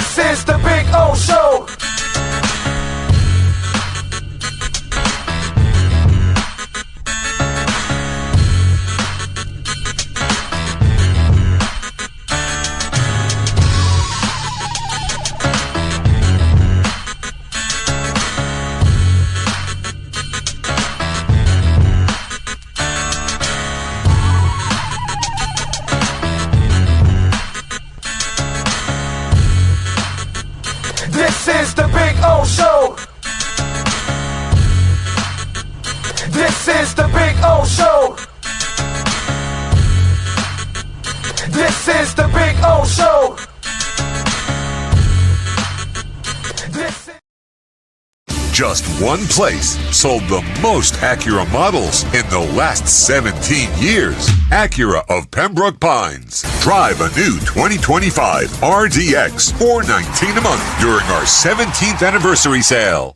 This is the Big O Show. This is the Big O Show. This is the Big O Show. This is the Big O Show. This is Just one place sold the most Acura models in the last 17 years. Acura of Pembroke Pines. Drive a new 2025 RDX, $419 a month during our 17th anniversary sale.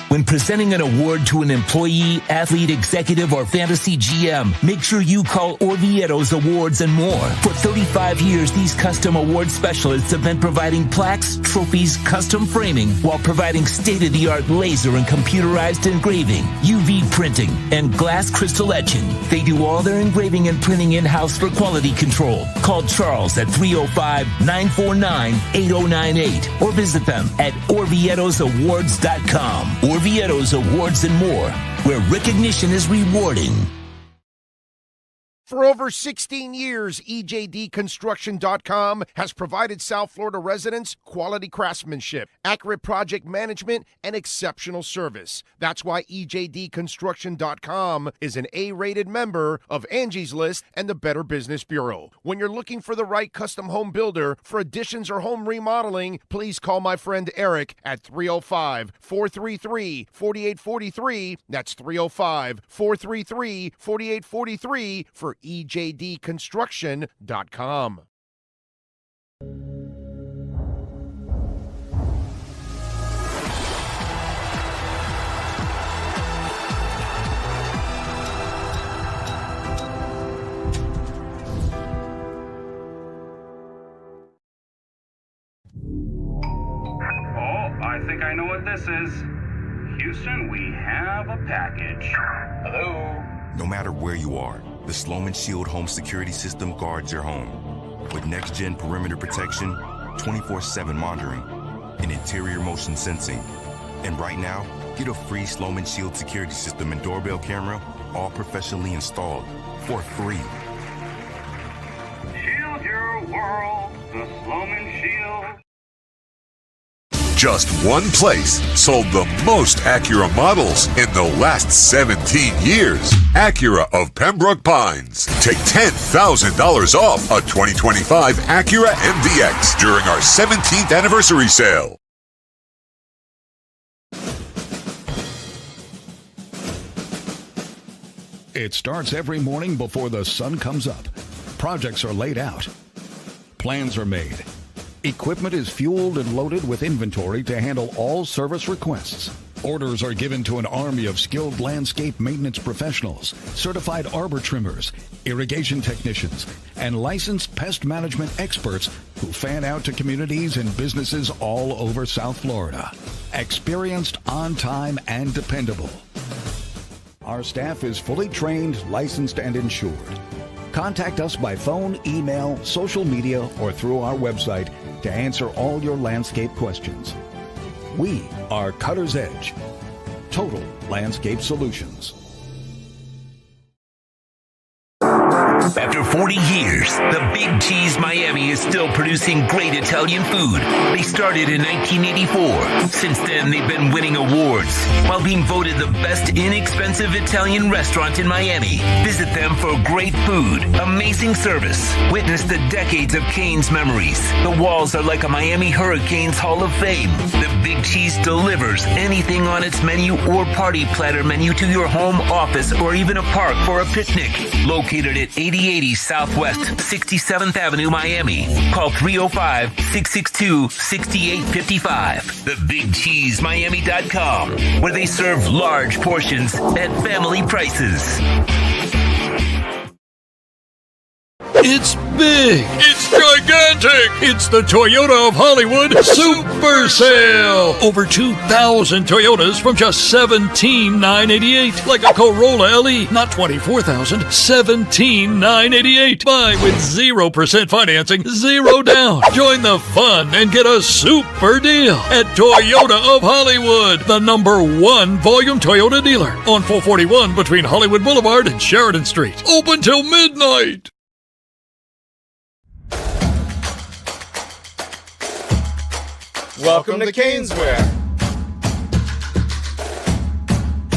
When presenting an award to an employee, athlete, executive, or fantasy GM, make sure you call Orvieto's Awards and More. For 35 years, these custom award specialists have been providing plaques, trophies, custom framing, while providing state-of-the-art laser and computerized engraving, UV printing, and glass crystal etching. They do all their engraving and printing in-house for quality control. Call Charles at 305-949-8098 or visit them at orvietosawards.com. Orvieto's Awards and More, where recognition is rewarding. For over 16 years, EJDconstruction.com has provided South Florida residents quality craftsmanship, accurate project management, and exceptional service. That's why EJDconstruction.com is an A-rated member of Angie's List and the Better Business Bureau. When you're looking for the right custom home builder for additions or home remodeling, please call my friend Eric at 305-433-4843. That's 305-433-4843 for EJDconstruction.com. I think I know what this is. Houston, we have a package. Hello? No matter where you are, the Sloman Shield Home Security System guards your home. With next-gen perimeter protection, 24/7 monitoring, and interior motion sensing. And right now, get a free Sloman Shield security system and doorbell camera, all professionally installed, for free. Shield your world, the Sloman Shield. Just one place sold the most Acura models in the last 17 years. Acura of Pembroke Pines. Take $10,000 off a 2025 Acura MDX during our 17th anniversary sale. It starts every morning before the sun comes up. Projects are laid out. Plans are made. Equipment is fueled and loaded with inventory to handle all service requests. Orders are given to an army of skilled landscape maintenance professionals, certified arbor trimmers, irrigation technicians, and licensed pest management experts who fan out to communities and businesses all over South Florida. Experienced, on time, and dependable. Our staff is fully trained, licensed, and insured. Contact us by phone, email, social media, or through our website to answer all your landscape questions. We are Cutter's Edge. Total Landscape Solutions. After 40 years, the Big Cheese Miami is still producing great Italian food. They started in 1984. Since then, they've been winning awards while being voted the best inexpensive Italian restaurant in Miami. Visit them for great food, amazing service. Witness the decades of Cane's memories. The walls are like a Miami Hurricanes Hall of Fame. The Big Cheese delivers anything on its menu or party platter menu to your home, office, or even a park for a picnic. Located at 8080 Southwest 67th Avenue, Miami. Call 305-662-6855. TheBigCheeseMiami.com, where they serve large portions at family prices. It's big. It's gigantic. It's the Toyota of Hollywood Super Sale. Over 2,000 Toyotas from just $17,988. Like a Corolla LE, not $24,000, $17,988. Buy with 0% financing, 0 down. Join the fun and get a super deal at Toyota of Hollywood, the #1 volume Toyota dealer on 441 between Hollywood Boulevard and Sheridan Street. Open till midnight. Welcome to Caneswear.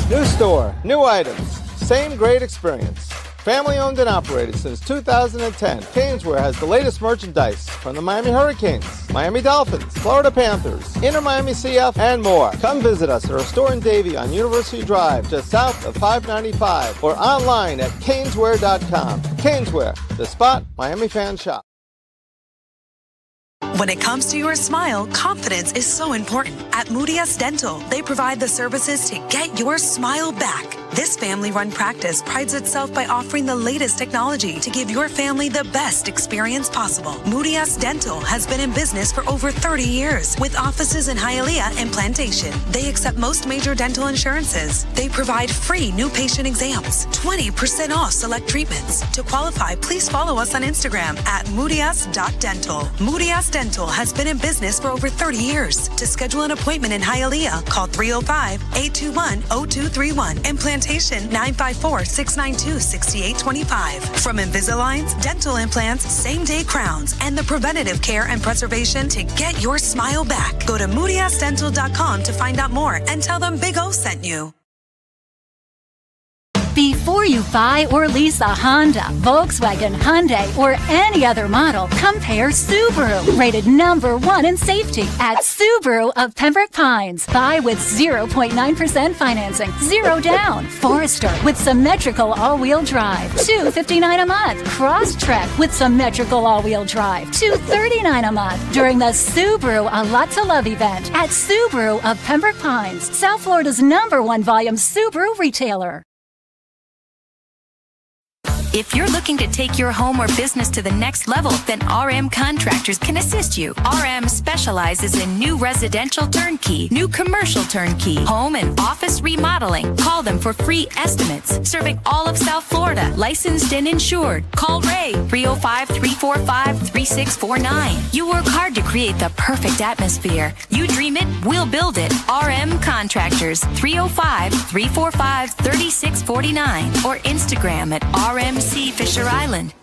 New store, new items, same great experience. Family owned and operated since 2010, Caneswear has the latest merchandise from the Miami Hurricanes, Miami Dolphins, Florida Panthers, Inter Miami CF, and more. Come visit us at our store in Davie on University Drive, just south of 595, or online at caneswear.com. Caneswear, the spot Miami fans shop. When it comes to your smile, confidence is so important. At Moody S Dental, they provide the services to get your smile back. This family-run practice prides itself by offering the latest technology to give your family the best experience possible. Moody S Dental has been in business for over 30 years with offices in Hialeah and Plantation. They accept most major dental insurances. They provide free new patient exams, 20% off select treatments. To qualify, please follow us on Instagram at moodys.dental. Moody S Dental has been in business for over 30 years. To schedule an appointment in Hialeah, call 305-821-0231 and Plantation 954-692-6825. From Invisaligns, dental implants, same-day crowns, and the preventative care and preservation to get your smile back. Go to moodysdental.com to find out more and tell them Big O sent you. Before you buy or lease a Honda, Volkswagen, Hyundai, or any other model, compare Subaru, rated #1 in safety at Subaru of Pembroke Pines. Buy with 0.9% financing, 0 down. Forester with symmetrical all-wheel drive, $259 a month. Crosstrek with symmetrical all-wheel drive, $239 a month. During the Subaru A Lot to Love event at Subaru of Pembroke Pines, South Florida's #1 volume Subaru retailer. If you're looking to take your home or business to the next level, then RM Contractors can assist you. RM specializes in new residential turnkey, new commercial turnkey, home and office remodeling. Call them for free estimates. Serving all of South Florida, licensed and insured. Call Ray, 305-345-3649. You work hard to create the perfect atmosphere. You dream it, we'll build it. RM Contractors, 305-345-3649 or Instagram at RMC Fisher Island.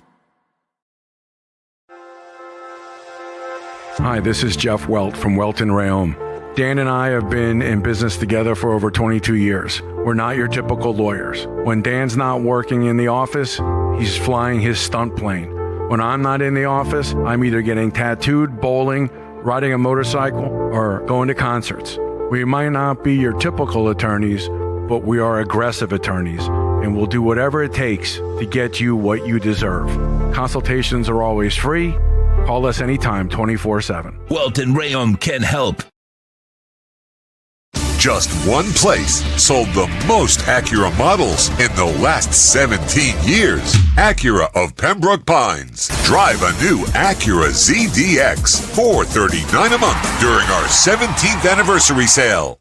Hi, this is Jeff Welt from Welt and Rayom. Dan and I have been in business together for over 22 years. We're not your typical lawyers. When Dan's not working in the office, he's flying his stunt plane. When I'm not in the office, I'm either getting tattooed, bowling, riding a motorcycle, or going to concerts. We might not be your typical attorneys, but we are aggressive attorneys, and we'll do whatever it takes to get you what you deserve. Consultations are always free. Call us anytime, 24/7. Walton Rayom can help. Just one place sold the most Acura models in the last 17 years. Acura of Pembroke Pines. Drive a new Acura ZDX, $439 a month during our 17th anniversary sale.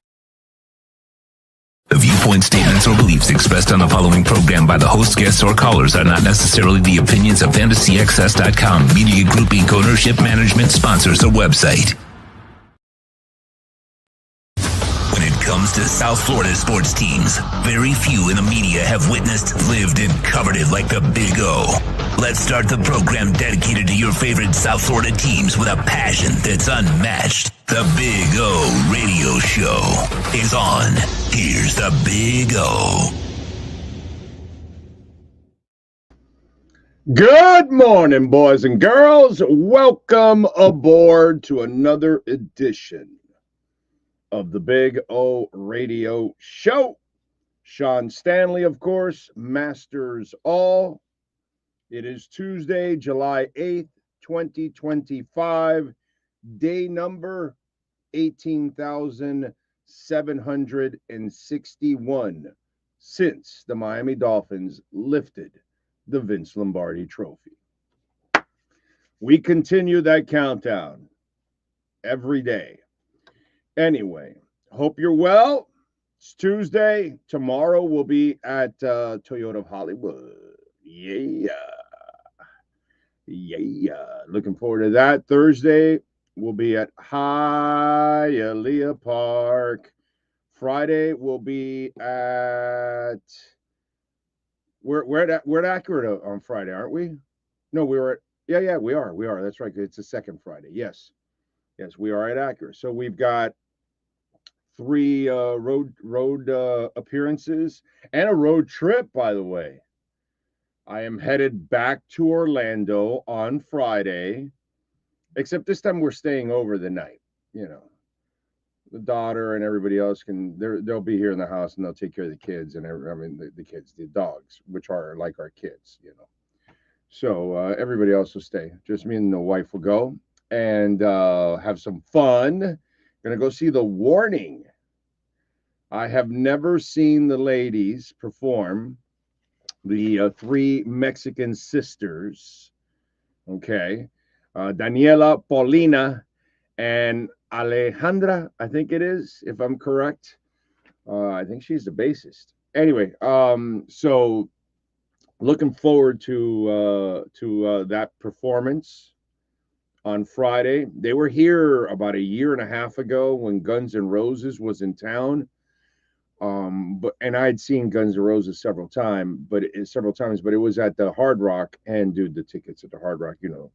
The viewpoint, statements, or beliefs expressed on the following program by the host, guests, or callers are not necessarily the opinions of FantasyXS.com, Media Group Inc. ownership, management, sponsors, or website. When it comes to South Florida sports teams, very few in the media have witnessed, lived, and covered it like the Big O. Let's start the program dedicated to your favorite South Florida teams with a passion that's unmatched. The Big O Radio Show is on. Here's the Big O. Good morning, boys and girls. Welcome aboard to another edition of the Big O Radio Show. Sean Stanley, of course, masters all. It is Tuesday, July 8th, 2025, day number 18,761 since the Miami Dolphins lifted the Vince Lombardi Trophy. We continue that countdown every day. Anyway, hope you're well. It's Tuesday. Tomorrow we'll be at Toyota of Hollywood. Yeah. Looking forward to that. Thursday we'll be at Hialeah Park. Friday we'll be at we're at Acura on Friday, aren't we? No, we were at we are. That's right. It's the second Friday. Yes, we are at Acura. So we've got 3 road appearances and a road trip, by the way. I am headed back to Orlando on Friday, except this time we're staying over the night. You know, the daughter and everybody else they'll be here in the house and they'll take care of the kids and the kids, the dogs, which are like our kids, you know. So everybody else will stay. Just me and the wife will go and have some fun. Gonna go see The Warning. I have never seen the ladies perform, the 3 Mexican sisters. Okay. Daniela, Paulina, and Alejandra, I think it is, if I'm correct. I think she's the bassist. Anyway, so looking forward to that performance on Friday. They were here about a year and a half ago when Guns N' Roses was in town. And I had seen Guns N' Roses several times, but it was at the Hard Rock, and dude, the tickets at the Hard Rock, you know,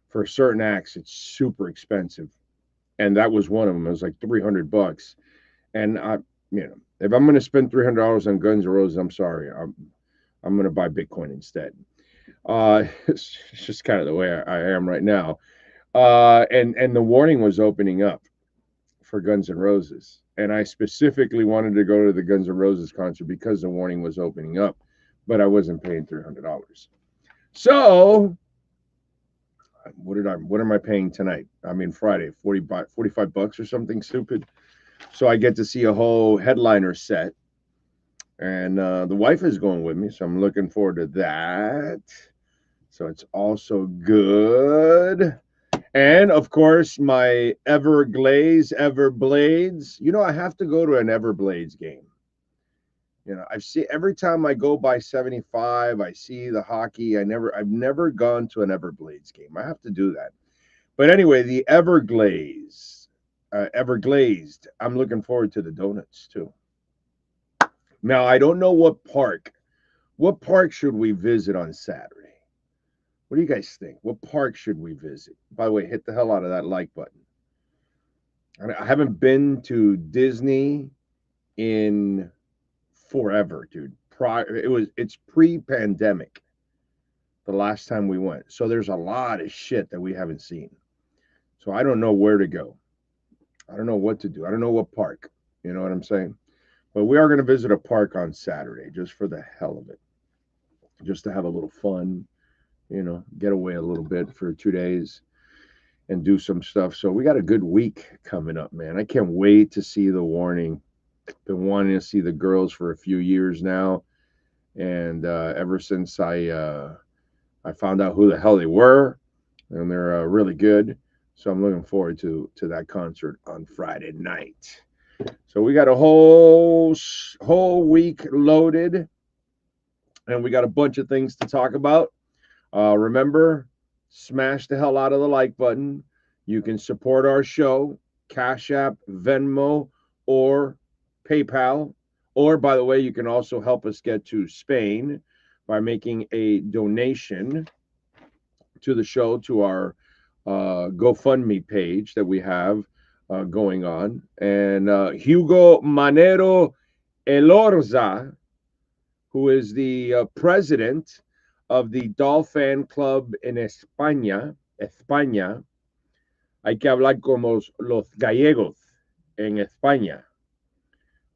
for certain acts, it's super expensive. And that was one of them. It was like $300. And if I'm going to spend $300 on Guns N' Roses, I'm sorry. I'm going to buy Bitcoin instead. It's just kind of the way I am right now. And The Warning was opening up for Guns N' Roses. And I specifically wanted to go to the Guns N' Roses concert because The Warning was opening up, but I wasn't paying $300. So what am I paying tonight? I mean, Friday, $45 or something stupid. So I get to see a whole headliner set. And the wife is going with me, so I'm looking forward to that. So it's also good. And, of course, my Everblades. You know, I have to go to an Everblades game. You know, every time I go by 75, I see the hockey. I've never gone to an Everblades game. I have to do that. But anyway, the Everglazed, I'm looking forward to the donuts, too. Now, I don't know what park. What park should we visit on Saturday? What do you guys think? What park should we visit? By the way, hit the hell out of that like button. I haven't been to Disney in forever, dude. It's pre-pandemic the last time we went. So there's a lot of shit that we haven't seen. So I don't know where to go. I don't know what to do. I don't know what park. You know what I'm saying? But we are going to visit a park on Saturday just for the hell of it. Just to have a little fun, you know, get away a little bit for 2 days and do some stuff. So we got a good week coming up, man. I can't wait to see The Warning. Been wanting to see the girls for a few years now. And ever since I found out who the hell they were, and they're really good. So I'm looking forward to that concert on Friday night. So we got a whole week loaded, and we got a bunch of things to talk about. Remember, smash the hell out of the like button. You can support our show, Cash App, Venmo, or PayPal. Or, by the way, you can also help us get to Spain by making a donation to the show, to our GoFundMe page that we have going on. And Hugo Manero Elorza, who is the president of the Dolphin Club in España. Hay que hablar como los gallegos en España.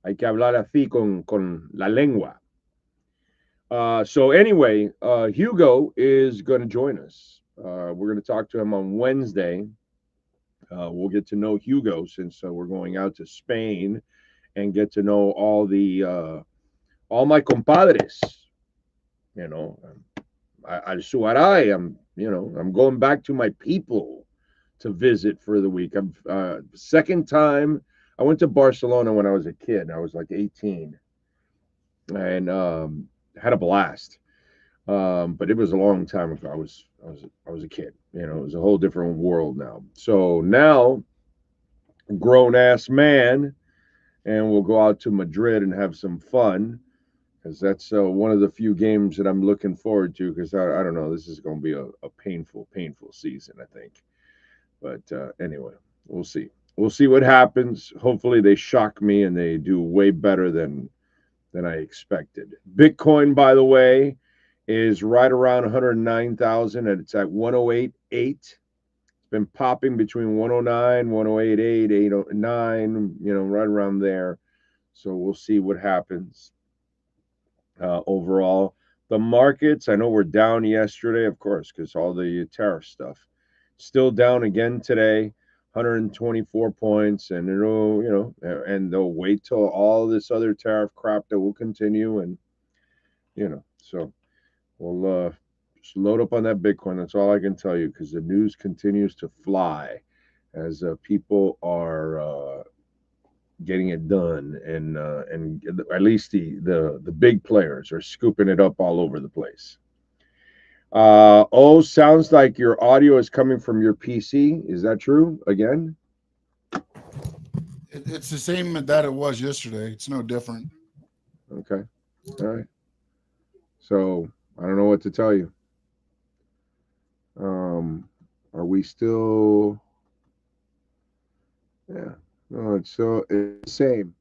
Hay que hablar así con la lengua. So anyway, Hugo is going to join us. We're going to talk to him on Wednesday. We'll get to know Hugo since we're going out to Spain, and get to know all my compadres. You know, Al Suaray, I'm I'm going back to my people to visit for the week. I'm second time. I went to Barcelona when I was a kid. I was like 18, and had a blast. But it was a long time ago. I was a kid. It was a whole different world now. So now, grown ass man, and we'll go out to Madrid and have some fun, because that's one of the few games that I'm looking forward to. Because I don't know, this is going to be a painful season, I think. But anyway, we'll see. We'll see what happens. Hopefully, they shock me and they do way better than I expected. Bitcoin, by the way, is right around 109,000, and it's at 108.8. It's been popping between 109, 108.8, 809, right around there. So we'll see what happens. Overall, the markets, I know we're down yesterday, of course, because all the tariff stuff. Still down again today, 124 points, and and they'll wait till all this other tariff crap that will continue, and so we'll just load up on that Bitcoin. That's all I can tell you, because the news continues to fly as people are getting it done, and at least the big players are scooping it up all over the place. Sounds like your audio is coming from your PC. Is that true again? It's the same that it was yesterday. It's no different. Okay. All right. So I don't know what to tell you. Are we still? Yeah. No, it's the same.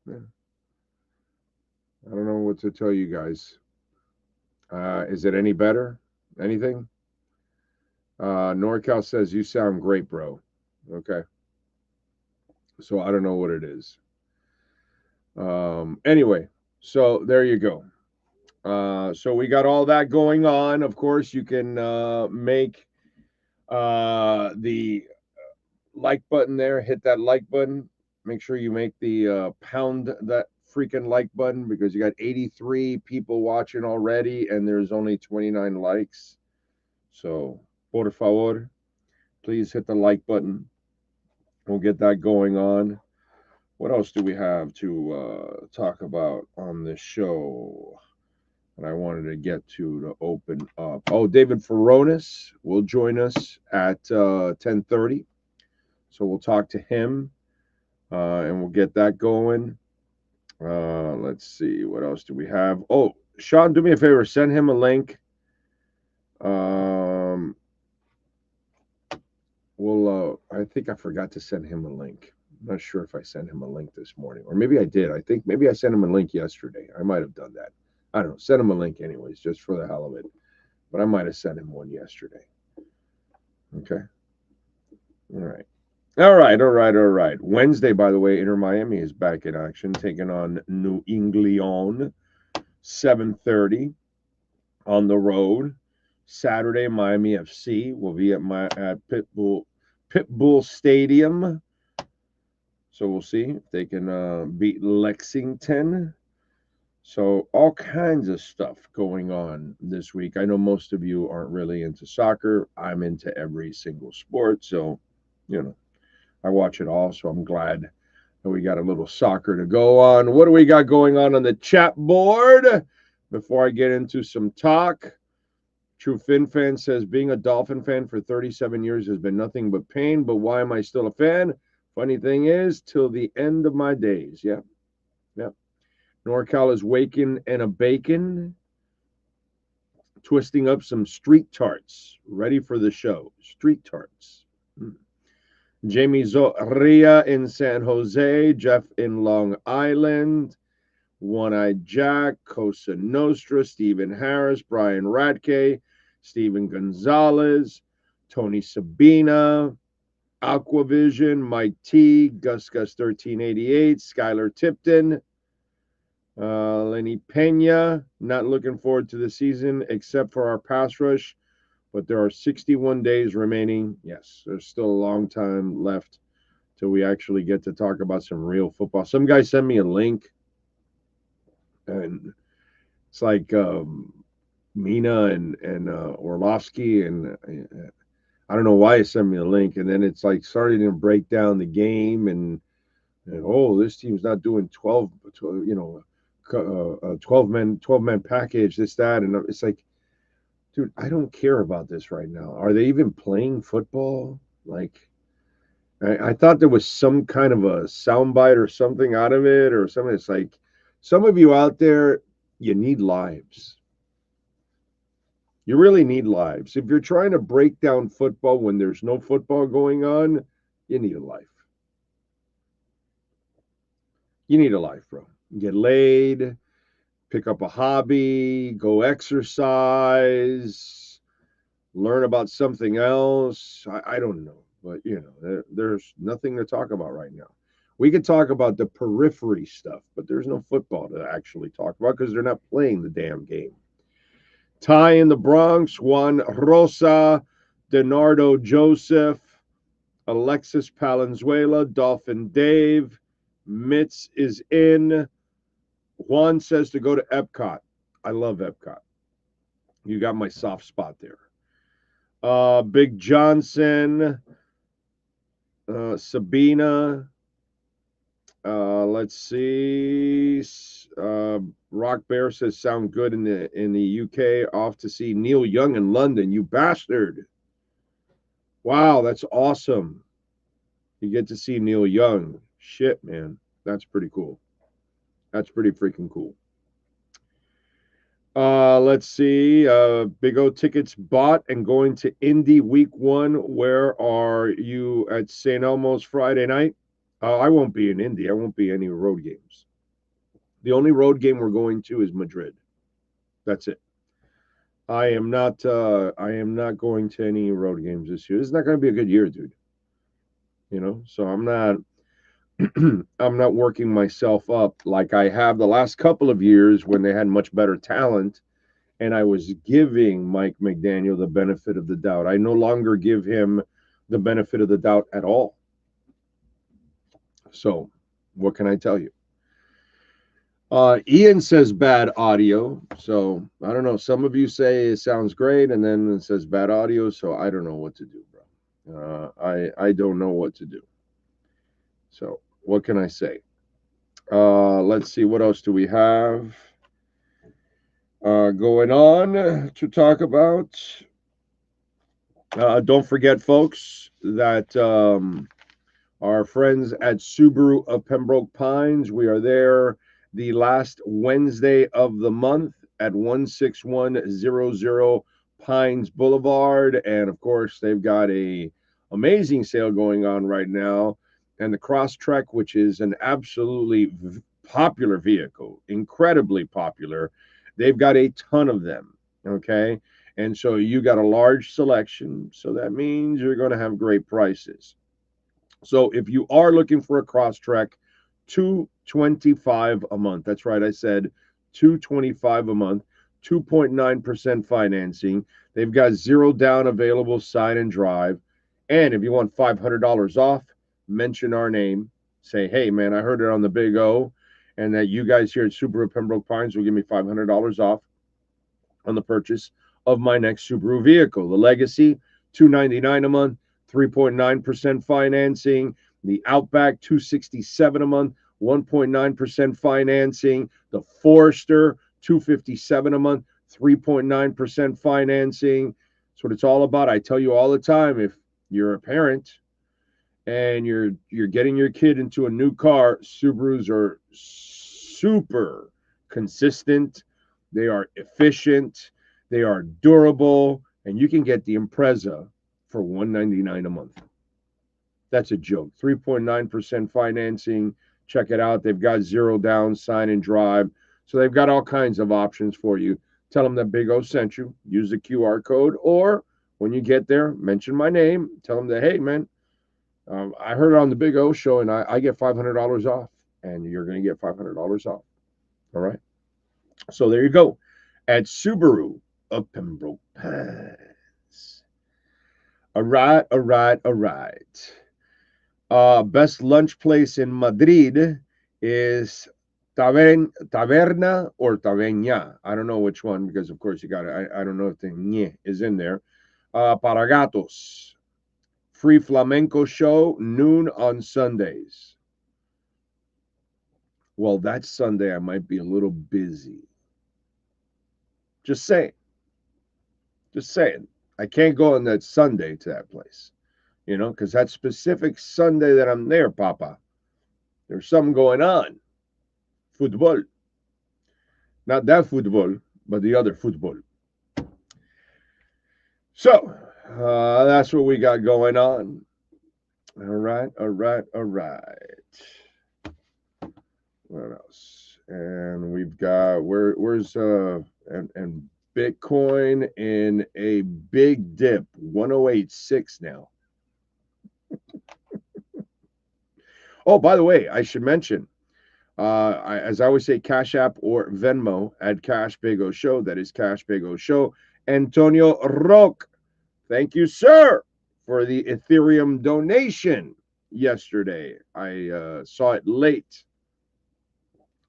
Yeah. I don't know what to tell you guys. Is it any better? Anything? NorCal says, you sound great, bro. Okay. So I don't know what it is. Anyway, so there you go. So we got all that going on. Of course, you can make the like button there. Hit that like button. Make sure you make the pound that freaking like button, because you got 83 people watching already and there's only 29 likes. So por favor, please hit the like button. We'll get that going on. What else do we have to talk about on this show that I wanted to get to open up? Oh, David Furones will join us at 10:30. So we'll talk to him and we'll get that going. Let's see, what else do we have? Oh, Sean, do me a favor, send him a link. I think I forgot to send him a link. I'm not sure if I sent him a link this morning, or maybe I did. I think maybe I sent him a link yesterday. I might have done that. I don't know. Send him a link anyways, just for the hell of it. But I might have sent him one yesterday. Okay. All right. Wednesday, by the way, Inter Miami is back in action, taking on New England, 7:30 on the road. Saturday, Miami FC will be at Pitbull Stadium. So we'll see if they can beat Lexington. So all kinds of stuff going on this week. I know most of you aren't really into soccer. I'm into every single sport, so I watch it all, so I'm glad that we got a little soccer to go on. What do we got going on the chat board before I get into some talk? True Fin Fan says, being a Dolphin fan for 37 years has been nothing but pain, but why am I still a fan? Funny thing is, till the end of my days. Yeah. NorCal is waking and a bacon, twisting up some street tarts, ready for the show. Street tarts. Jamie Zoria in San Jose, Jeff in Long Island, One-Eyed Jack, Cosa Nostra, Stephen Harris, Brian Radke, Stephen Gonzalez, Tony Sabina, Aquavision, Mike T, Gus 1388, Skylar Tipton, Lenny Pena. Not looking forward to the season except for our pass rush, but there are 61 days remaining. Yes, there's still a long time left till we actually get to talk about some real football. Some guy sent me a link, and It's like Mina and Orlovsky, and I don't know why he sent me a link, and then it's like starting to break down the game, and oh, this team's not doing 12 12 man package, this, that, and it's like, dude, I don't care about this right now. Are they even playing football? Like, I thought there was some kind of a soundbite or something out of it, or something. It's like, some of you out there, you need lives. You really need lives. If you're trying to break down football when there's no football going on, you need a life. You need a life, bro. Get laid, pick up a hobby, go exercise, learn about something else. I don't know. But, there's nothing to talk about right now. We could talk about the periphery stuff, but there's no football to actually talk about because they're not playing the damn game. Ty in the Bronx, Juan Rosa, Denardo Joseph, Alexis Palenzuela, Dolphin Dave, Mitz is in. Juan says to go to Epcot. I love Epcot. You got my soft spot there. Big Johnson, Sabina. Let's see. Rock Bear says sound good in the UK. Off to see Neil Young in London. You bastard! Wow, that's awesome. You get to see Neil Young. Shit, man, that's pretty cool. That's pretty freaking cool. Let's see. Big O tickets bought and going to Indy week 1. Where are you at St. Elmo's Friday night? I won't be in Indy. I won't be any road games. The only road game we're going to is Madrid. That's it. I am not going to any road games this year. This is not going to be a good year, dude. So I'm not I'm not working myself up like I have the last couple of years when they had much better talent, and I was giving Mike McDaniel the benefit of the doubt. I no longer give him the benefit of the doubt at all. So, what can I tell you? Ian says bad audio. So, I don't know. Some of you say it sounds great, and then it says bad audio. So, I don't know what to do, bro. I don't know what to do. So, what can I say? Let's see. What else do we have going on to talk about? Don't forget, folks, that our friends at Subaru of Pembroke Pines, we are there the last Wednesday of the month at 16100 Pines Boulevard. And, of course, they've got a amazing sale going on right now. And the Crosstrek, which is an absolutely popular vehicle, incredibly popular, they've got a ton of them, okay? And so you got a large selection, so that means you're going to have great prices. So if you are looking for a Crosstrek, $225 a month. That's right, I said $225 a month, 2.9% financing. They've got 0 down available, sign and drive. And if you want $500 off, mention our name. Say, hey, man, I heard it on the Big O, and that you guys here at Subaru Pembroke Pines will give me $500 off on the purchase of my next Subaru vehicle. The Legacy, $299 a month, 3.9% financing. The Outback, $267 a month, 1.9% financing. The Forester, $257 a month, 3.9% financing. That's what it's all about. I tell you all the time, if you're a parent and you're getting your kid into a new car, Subarus are super consistent. They are efficient. They are durable, and you can get the Impreza for $199 a month. That's a joke. 3.9% financing. Check it out. They've got 0 down, sign and drive. So they've got all kinds of options for you. Tell them that Big O sent you. Use the QR code, or when you get there, mention my name. Tell them that, hey, man, I heard it on the Big O show, and I get $500 off, and you're going to get $500 off. All right? So there you go. At Subaru of Pembroke Pines. All right. Best lunch place in Madrid is Taverna or Taveña. I don't know which one because, of course, you got it. I don't know if the ñe is in there. Para Gatos. Free flamenco show, noon on Sundays. Well, that Sunday I might be a little busy. Just saying. Just saying. I can't go on that Sunday to that place. You know, because that specific Sunday that I'm there, Papa, there's something going on. Football. Not that football, but the other football. So, that's what we got going on. All right. What else? And we've got where's and Bitcoin in a big dip, 108.6 now. Oh, by the way, I should mention, as I always say, Cash App or Venmo at Cash Big O Show. That is Cash Big O Show. Antonio Roque, thank you, sir, for the Ethereum donation yesterday. I saw it late,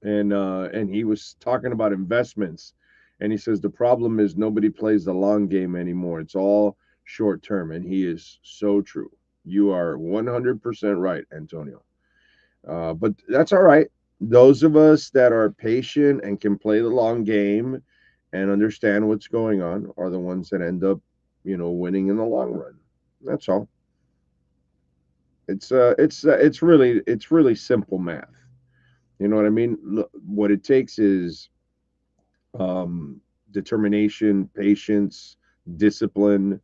and he was talking about investments, and he says the problem is nobody plays the long game anymore. It's all short term, and he is so true. You are 100% right, Antonio. But that's all right. Those of us that are patient and can play the long game and understand what's going on are the ones that end up, winning in the long run. That's all. It's really simple math. You know what I mean? Look, what it takes is determination, patience, discipline.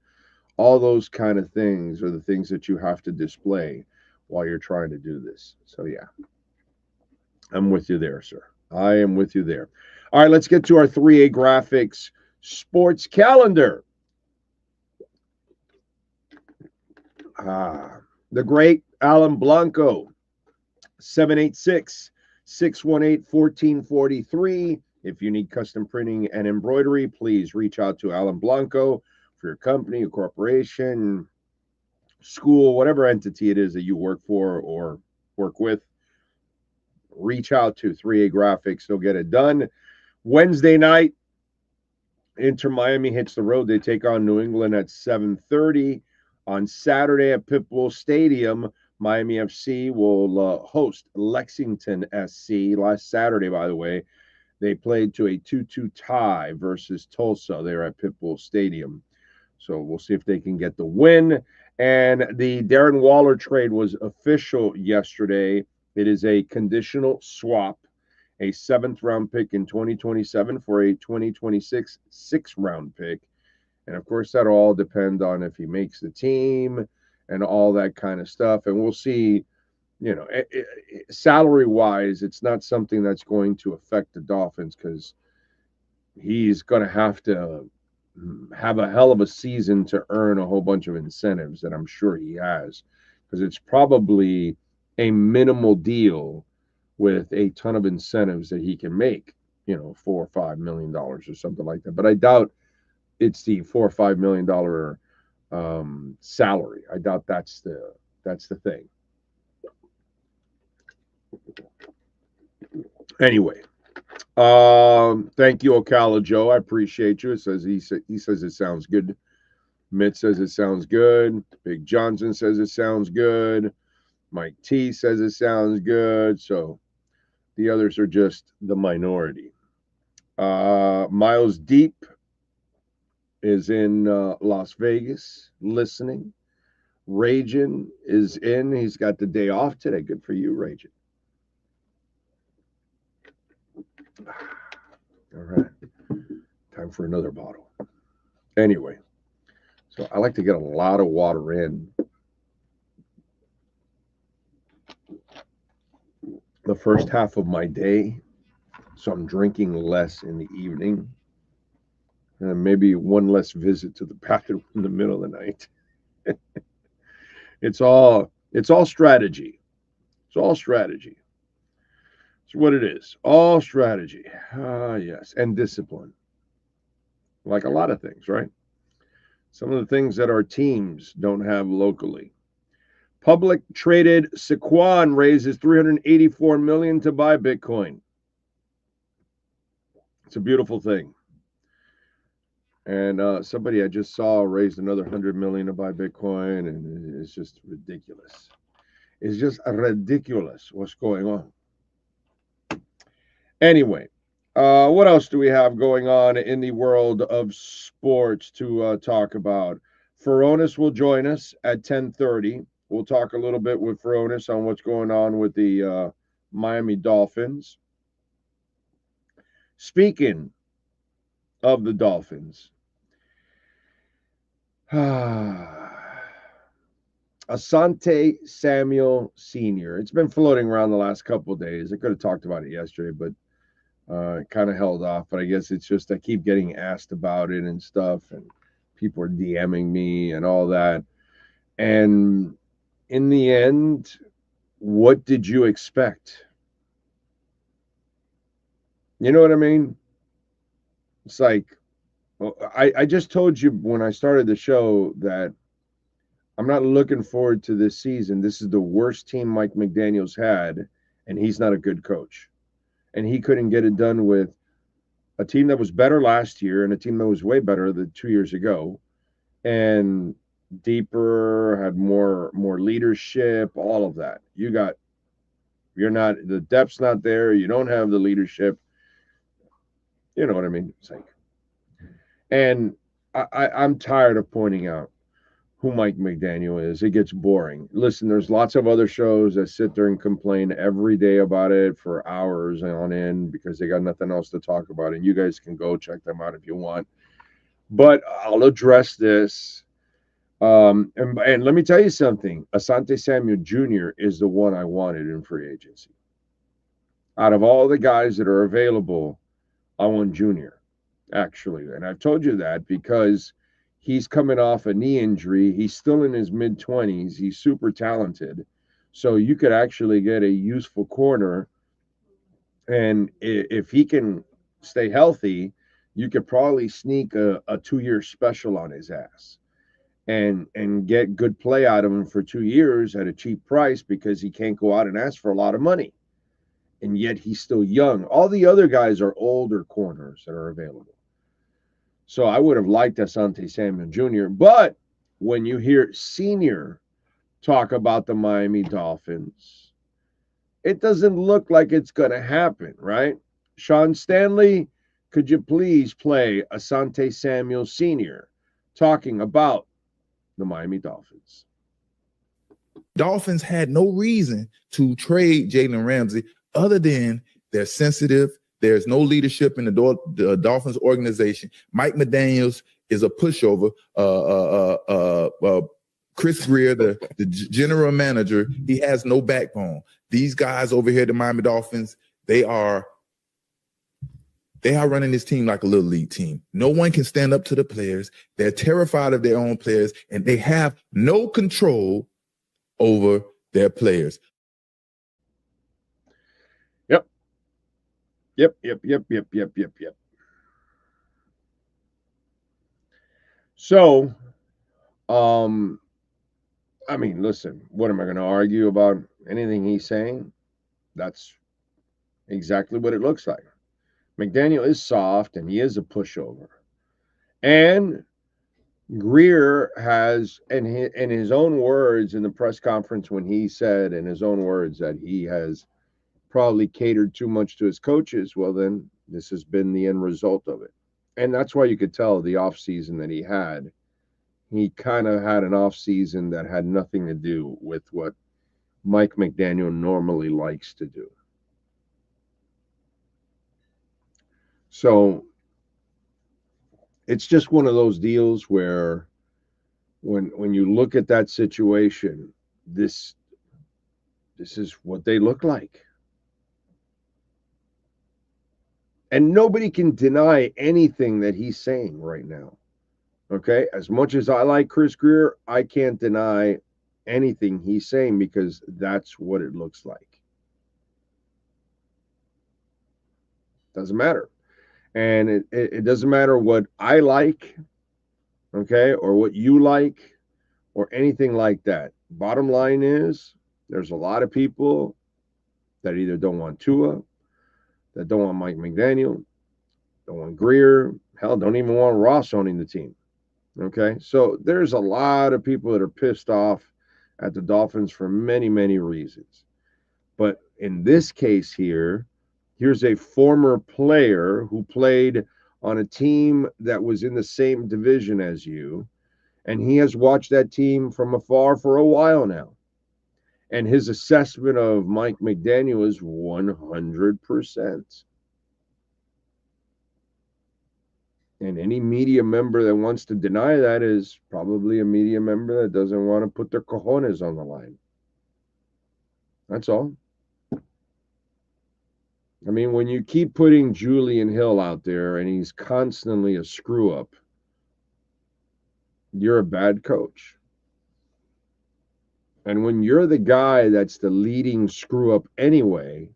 All those kind of things are the things that you have to display while you're trying to do this. So yeah, I'm with you there, sir. I am with you there. All right, let's get to our 3A Graphics sports calendar. The great Alan Blanco, 786-618-1443. If you need custom printing and embroidery, please reach out to Alan Blanco for your company, your corporation, school, whatever entity it is that you work for or work with. Reach out to 3A Graphics. They'll get it done. Wednesday night, Inter Miami hits the road. They take on New England at 7:30. On Saturday at Pitbull Stadium, Miami FC will host Lexington SC. Last Saturday, by the way, they played to a 2-2 tie versus Tulsa there at Pitbull Stadium. So we'll see if they can get the win. And the Darren Waller trade was official yesterday. It is a conditional swap, a 7th-round pick in 2027 for a 2026 6th-round pick. And, of course, that'll all depend on if he makes the team and all that kind of stuff. And we'll see, salary-wise, it's not something that's going to affect the Dolphins because he's going to have a hell of a season to earn a whole bunch of incentives that I'm sure he has, because it's probably a minimal deal with a ton of incentives that he can make, $4 or $5 million or something like that. But I doubt it's the $4 or $5 million salary. I doubt that's the thing. Anyway, thank you, Ocala Joe. I appreciate you. It says he says it sounds good. Mitt says it sounds good. Big Johnson says it sounds good. Mike T says it sounds good. So the others are just the minority. Miles Deep is in Las Vegas listening. Ragin is in. He's got the day off today. Good for you, Ragin. All right. Time for another bottle. Anyway, so I like to get a lot of water in the first half of my day, so I'm drinking less in the evening. And maybe one less visit to the bathroom in the middle of the night. It's all strategy. It's all strategy. It's what it is. All strategy. Yes. And discipline. Like a lot of things, right? Some of the things that our teams don't have locally. Public traded Sequan raises $384 million to buy Bitcoin. It's a beautiful thing. And somebody I just saw raised another 100 million to buy Bitcoin, and it's just ridiculous. It's just ridiculous what's going on. Anyway, what else do we have going on in the world of sports to talk about? Furones will join us at 10:30. We'll talk a little bit with Furones on what's going on with the Miami Dolphins. Speaking of the Dolphins, Asante Samuel Sr. It's been floating around the last couple of days. I could have talked about it yesterday, but kind of held off. But I guess it's just I keep getting asked about it and stuff, and people are DMing me and all that. And in the end, what did you expect? You know what I mean? It's like, I just told you when I started the show that I'm not looking forward to this season. This is the worst team Mike McDaniel's had, and he's not a good coach. And he couldn't get it done with a team that was better last year and a team that was way better than 2 years ago, and deeper, had more leadership, all of that. The depth's not there. You don't have the leadership. You know what I mean? It's like, and I'm tired of pointing out who Mike McDaniel is. It gets boring. Listen, there's lots of other shows that sit there and complain every day about it for hours on end because they got nothing else to talk about. And you guys can go check them out if you want. But I'll address this. And let me tell you something. Asante Samuel Jr. is the one I wanted in free agency. Out of all the guys that are available, I want Junior, actually. And I've told you that because he's coming off a knee injury. He's still in his mid-20s. He's super talented. So you could actually get a useful corner. And if he can stay healthy, you could probably sneak a 2-year special on his ass and get good play out of him for 2 years at a cheap price because he can't go out and ask for a lot of money. And yet he's still young. All the other guys are older corners that are available. So I would have liked Asante Samuel Jr. But when you hear Senior talk about the Miami Dolphins, it doesn't look like it's going to happen, right? Sean Stanley, could you please play Asante Samuel Sr. talking about the Miami Dolphins? Dolphins had no reason to trade Jalen Ramsey other than they're sensitive. There's no leadership in the Dolphins organization. Mike McDaniels is a pushover. Chris Greer, the general manager, he has no backbone. These guys over here, the Miami Dolphins, they are running this team like a little league team. No one can stand up to the players. They're terrified of their own players, and they have no control over their players. Yep. So, I mean, listen, what am I going to argue about anything he's saying? That's exactly what it looks like. McDaniel is soft and he is a pushover. And Greer has, in his own words in the press conference when he said in his own words that he has probably catered too much to his coaches, well, then this has been the end result of it. And that's why you could tell the offseason that he kind of had an offseason that had nothing to do with what Mike McDaniel normally likes to do. So it's just one of those deals where when you look at that situation, this is what they look like. And nobody can deny anything that he's saying right now. Okay? As much as I like Chris Greer, I can't deny anything he's saying because that's what it looks like. Doesn't matter. And it doesn't matter what I like, okay, or what you like, or anything like that. Bottom line is, there's a lot of people that either don't want Tua, that don't want Mike McDaniel, don't want Greer. Hell, don't even want Ross owning the team. Okay, so there's a lot of people that are pissed off at the Dolphins for many, many reasons. But in this case here, here's a former player who played on a team that was in the same division as you, and he has watched that team from afar for a while now. And his assessment of Mike McDaniel is 100%. And any media member that wants to deny that is probably a media member that doesn't want to put their cojones on the line. That's all. I mean, when you keep putting Julian Hill out there and he's constantly a screw up, you're a bad coach. And when you're the guy that's the leading screw up anyway,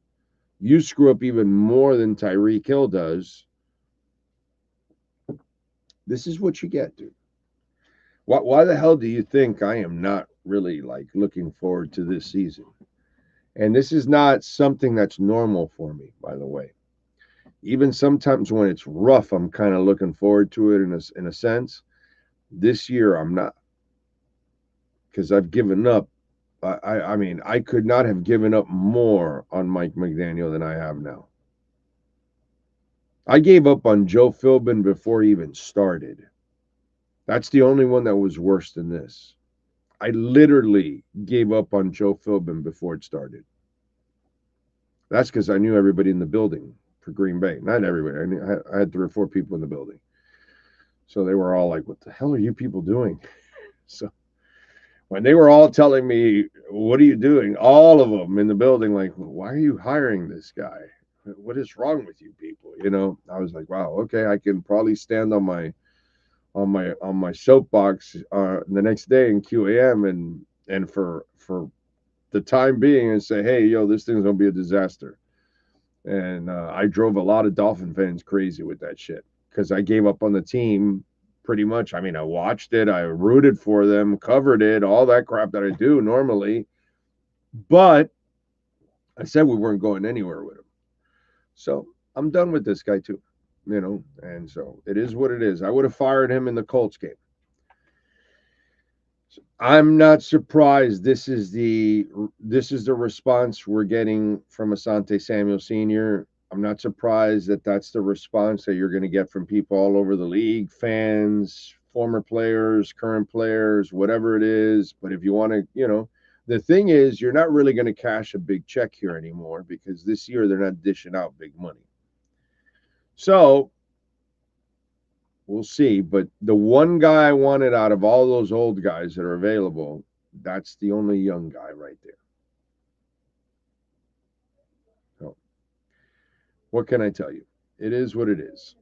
you screw up even more than Tyreek Hill does. This is what you get, dude. Why the hell do you think I am not really like looking forward to this season? And this is not something that's normal for me, by the way. Even sometimes when it's rough, I'm kind of looking forward to it in a sense. This year, I'm not. Because I've given up. I mean, I could not have given up more on Mike McDaniel than I have now. I gave up on Joe Philbin before he even started. That's the only one that was worse than this. I literally gave up on Joe Philbin before it started. That's because I knew everybody in the building for Green Bay. Not everybody. I had 3 or 4 people in the building. So they were all like, what the hell are you people doing? So when they were all telling me, what are you doing? All of them in the building, like, why are you hiring this guy? What is wrong with you people? You know, I was like, wow, okay, I can probably stand on my soapbox the next day in QAM and for the time being and say, hey, yo, this thing's gonna be a disaster. And I drove a lot of Dolphin fans crazy with that shit because I gave up on the team pretty much. I mean, I watched it, I rooted for them, covered it, all that crap that I do normally, but I said we weren't going anywhere with him. So I'm done with this guy too, you know, and so it is what it is. I would have fired him in the Colts game. So I'm not surprised this is the response we're getting from Asante Samuel Sr. I'm not surprised that that's the response that you're going to get from people all over the league, fans, former players, current players, whatever it is. But if you want to, you know, the thing is, you're not really going to cash a big check here anymore because this year they're not dishing out big money. So we'll see. But the one guy I wanted out of all those old guys that are available, that's the only young guy right there. So what can I tell you? It is what it is.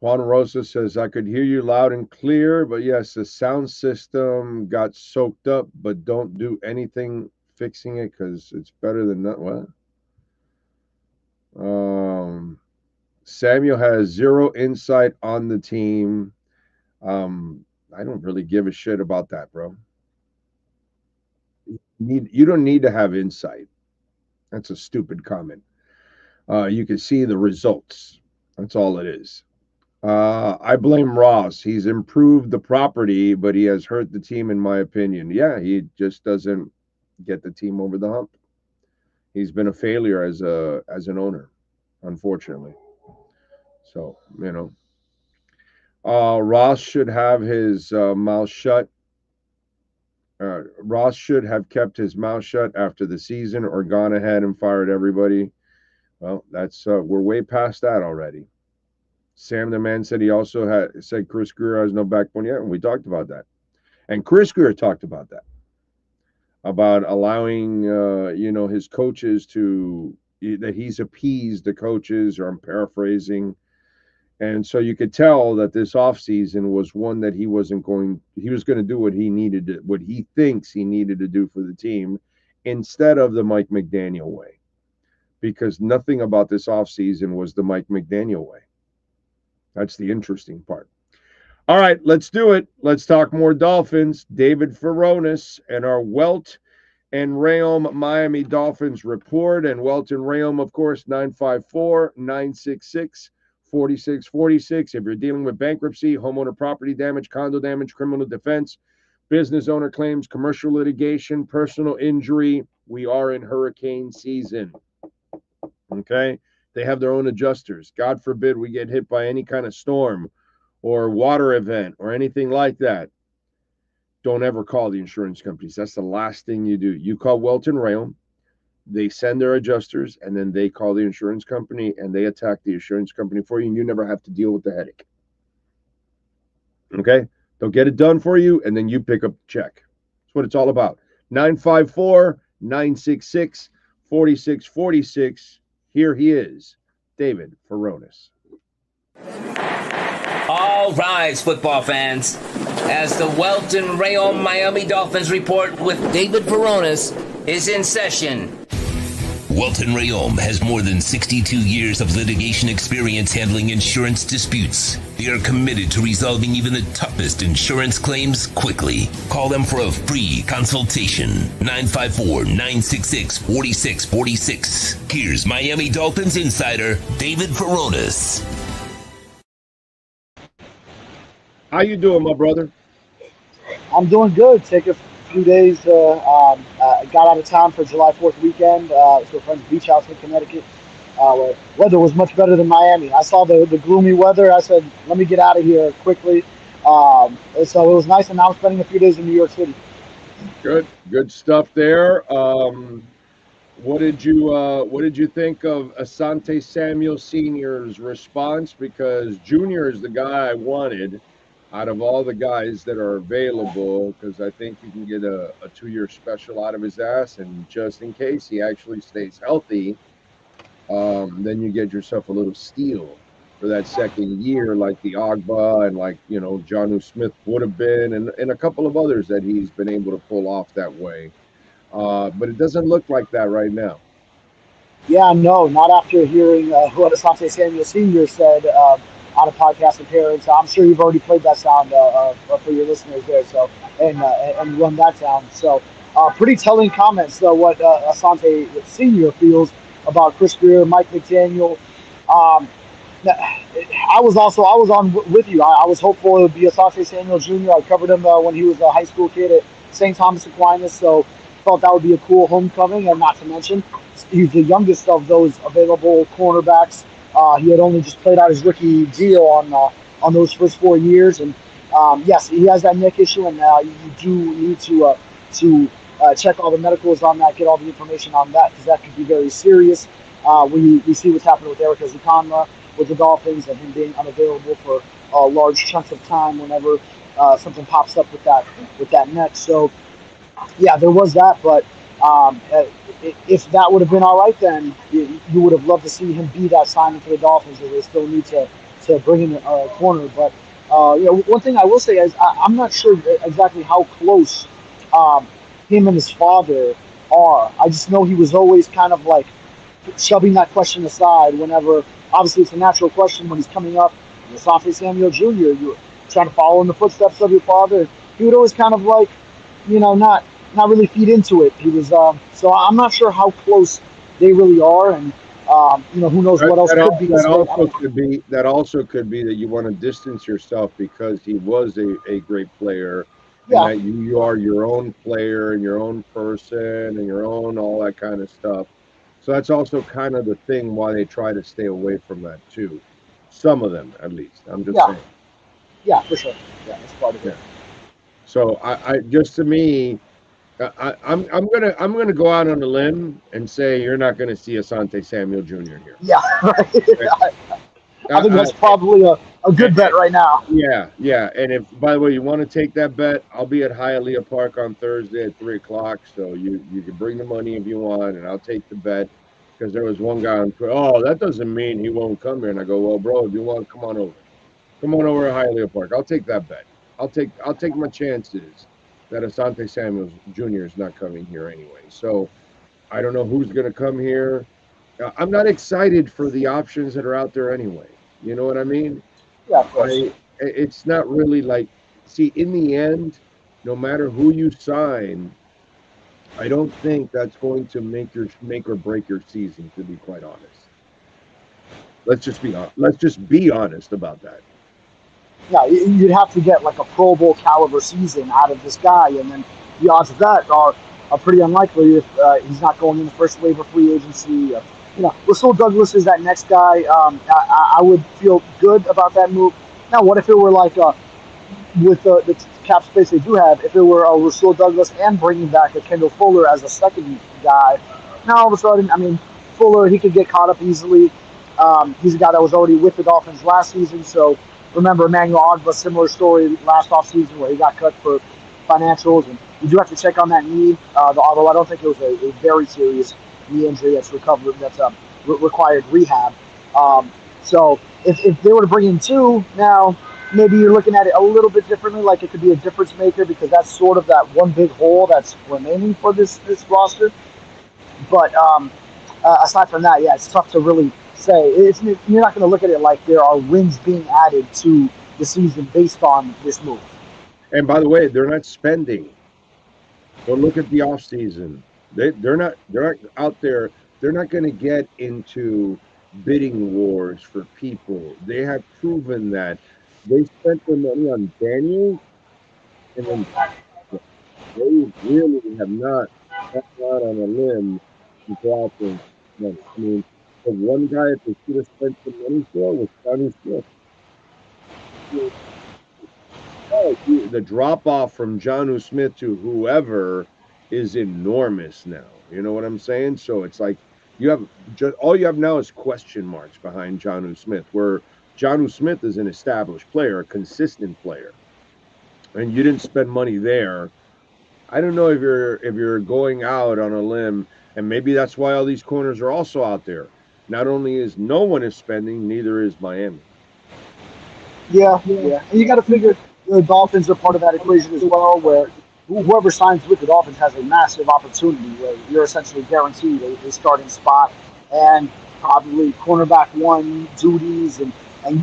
Juan Rosa says, I could hear you loud and clear, but yes, the sound system got soaked up, but don't do anything fixing it because it's better than not. What? Samuel has zero insight on the team. I don't really give a shit about that, bro. You don't need to have insight. That's a stupid comment. You can see the results. That's all it is. I blame Ross. He's improved the property, but he has hurt the team, in my opinion. Yeah, he just doesn't get the team over the hump. He's been a failure as an owner, unfortunately. So, you know. Ross should have his mouth shut. Ross should have kept his mouth shut after the season or gone ahead and fired everybody. Well, that's we're way past that already. Sam the man said he also said Chris Greer has no backbone yet, and we talked about that. And Chris Greer talked about that, about allowing his coaches that he's appeased the coaches, or I'm paraphrasing. And so you could tell that this offseason was one that he was going to do what he thinks he needed to do for the team instead of the Mike McDaniel way. Because nothing about this offseason was the Mike McDaniel way. That's the interesting part. All right, let's do it. Let's talk more Dolphins. David Furones and our Welt and Rayom Miami Dolphins report. And Welton Rayom, of course, 954-966-4646. If you're dealing with bankruptcy, homeowner property damage, condo damage, criminal defense, business owner claims, commercial litigation, personal injury, we are in hurricane season. Okay? They have their own adjusters. God forbid we get hit by any kind of storm or water event or anything like that. Don't ever call the insurance companies. That's the last thing you do. You call Welton Rayom, they send their adjusters, and then they call the insurance company, and they attack the insurance company for you, and you never have to deal with the headache. Okay? They'll get it done for you, and then you pick up the check. That's what it's all about. 954-966-4646. Here he is, David Furones. All rise, football fans, as the Welton Rayom Miami Dolphins report with David Furones is in session. Welton Rayom has more than 62 years of litigation experience handling insurance disputes. They are committed to resolving even the toughest insurance claims quickly. Call them for a free consultation. 954-966-4646. Here's Miami Dolphins insider David Furones. How you doing, my brother? I'm doing good. Take a few days. Got out of town for July 4th weekend to a friend's beach house in Connecticut. Where weather was much better than Miami. I saw the gloomy weather. I said, let me get out of here quickly. So it was nice, and now I'm spending a few days in New York City. Good stuff there. What did you think of Asante Samuel Sr.'s response? Because Junior is the guy I wanted out of all the guys that are available, because I think you can get a 2-year special out of his ass, and just in case he actually stays healthy, then you get yourself a little steal for that second year, like the Agba and like, Jonnu Smith would have been, and a couple of others that he's been able to pull off that way. But it doesn't look like that right now. Yeah, no, not after hearing what Asante Samuel Sr. said on a podcast appearance. I'm sure you've already played that sound for your listeners there, so and run that down. So pretty telling comments, though, what Asante Sr. feels about Chris Greer, Mike McDaniel. I was on with you. I was hopeful it would be Asante Samuel Jr. I covered him when he was a high school kid at St. Thomas Aquinas, so thought that would be a cool homecoming, and not to mention he's the youngest of those available cornerbacks. He had only just played out his rookie deal on those first 4 years, and yes, he has that neck issue, and you do need to check all the medicals on that, get all the information on that, because that could be very serious. We see what's happening with Eric Ezukanma with the Dolphins, and him being unavailable for large chunks of time whenever something pops up with that neck. So yeah, there was that, but if that would have been all right, then you would have loved to see him be that signing for the Dolphins. They still need to bring in a corner. But one thing I will say is I'm not sure exactly how close him and his father are. I just know he was always kind of like shoving that question aside whenever, obviously it's a natural question when he's coming up. Asante Samuel Jr., you're trying to follow in the footsteps of your father. He would always kind of like, not really feed into it. He was so I'm not sure how close they really are, and who knows what else could be. That also could be that you want to distance yourself because he was a great player. Yeah. And that you are your own player and your own person and your own all that kind of stuff. So that's also kind of the thing why they try to stay away from that too. Some of them, at least. I'm just saying. Yeah, for sure. Yeah, that's part of it. So I just to me, I'm gonna go out on a limb and say you're not gonna see Asante Samuel Jr. here. Yeah, right. I think that's probably a good bet right now. Yeah. And if, by the way, you want to take that bet, I'll be at Hialeah Park on Thursday at 3:00. So you can bring the money if you want, and I'll take the bet. Because there was one guy on Twitter, that doesn't mean he won't come here. And I go, well, bro, if you want, come on over. Come on over to Hialeah Park. I'll take that bet. I'll take my chances that Asante Samuel Jr. is not coming here anyway. So I don't know who's going to come here. I'm not excited for the options that are out there anyway. You know what I mean? Yeah, of course. It's not really like, see, in the end, no matter who you sign, I don't think that's going to make or break your season, to be quite honest. Let's just be honest about that. Yeah, you'd have to get like a Pro Bowl caliber season out of this guy, and then the odds of that are pretty unlikely if he's not going in the first wave of free agency. Rasul Douglas is that next guy. I would feel good about that move. Now, what if it were like with the cap space they do have, if it were a Rasul Douglas and bringing back a Kendall Fuller as a second guy? Now, all of a sudden, I mean, Fuller, he could get caught up easily. He's a guy that was already with the Dolphins last season, so remember Emmanuel Ogba, similar story last offseason where he got cut for financials, and you do have to check on that knee, although I don't think it was a very serious knee injury that's required rehab. So if they were to bring in two, now maybe you're looking at it a little bit differently, like it could be a difference maker because that's sort of that one big hole that's remaining for this roster. But aside from that, yeah, it's tough to really say. You're not going to look at it like there are wins being added to the season based on this move. And by the way, they're not spending. But look at the offseason. They're not out there. They're not going to get into bidding wars for people. They have proven that they spent their money on Daniels, and then they really have not gone out on a limb to go out there. I mean, the one guy that they should have spent some money for was Johnny Smith. The drop off from Jonnu Smith to whoever is enormous now. You know what I'm saying? So it's like all you have now is question marks behind Jonnu Smith, where Jonnu Smith is an established player, a consistent player, and you didn't spend money there. I don't know if you're going out on a limb, and maybe that's why all these corners are also out there. Not only is no one is spending, neither is Miami. Yeah. And you got to figure the Dolphins are part of that equation as well, where whoever signs with the Dolphins has a massive opportunity where you're essentially guaranteed a starting spot and probably cornerback one duties, and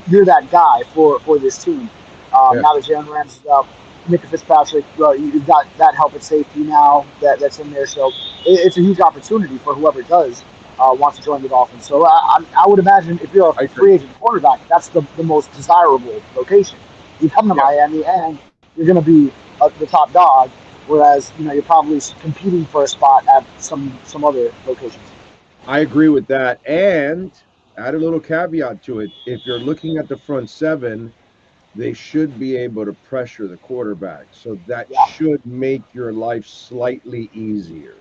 you're that guy for this team. Now that Jalen Ramsey's out, Micah Fitzpatrick, you've got that help at safety now that's in there. So it's a huge opportunity for whoever does want to join the Dolphins. So I would imagine if you're a free agent quarterback, that's the most desirable location. You come to Miami and you're going to be the top dog, whereas you're probably competing for a spot at some other locations. I agree with that, and add a little caveat to it. If you're looking at the front seven, they should be able to pressure the quarterback, so that should make your life slightly easier.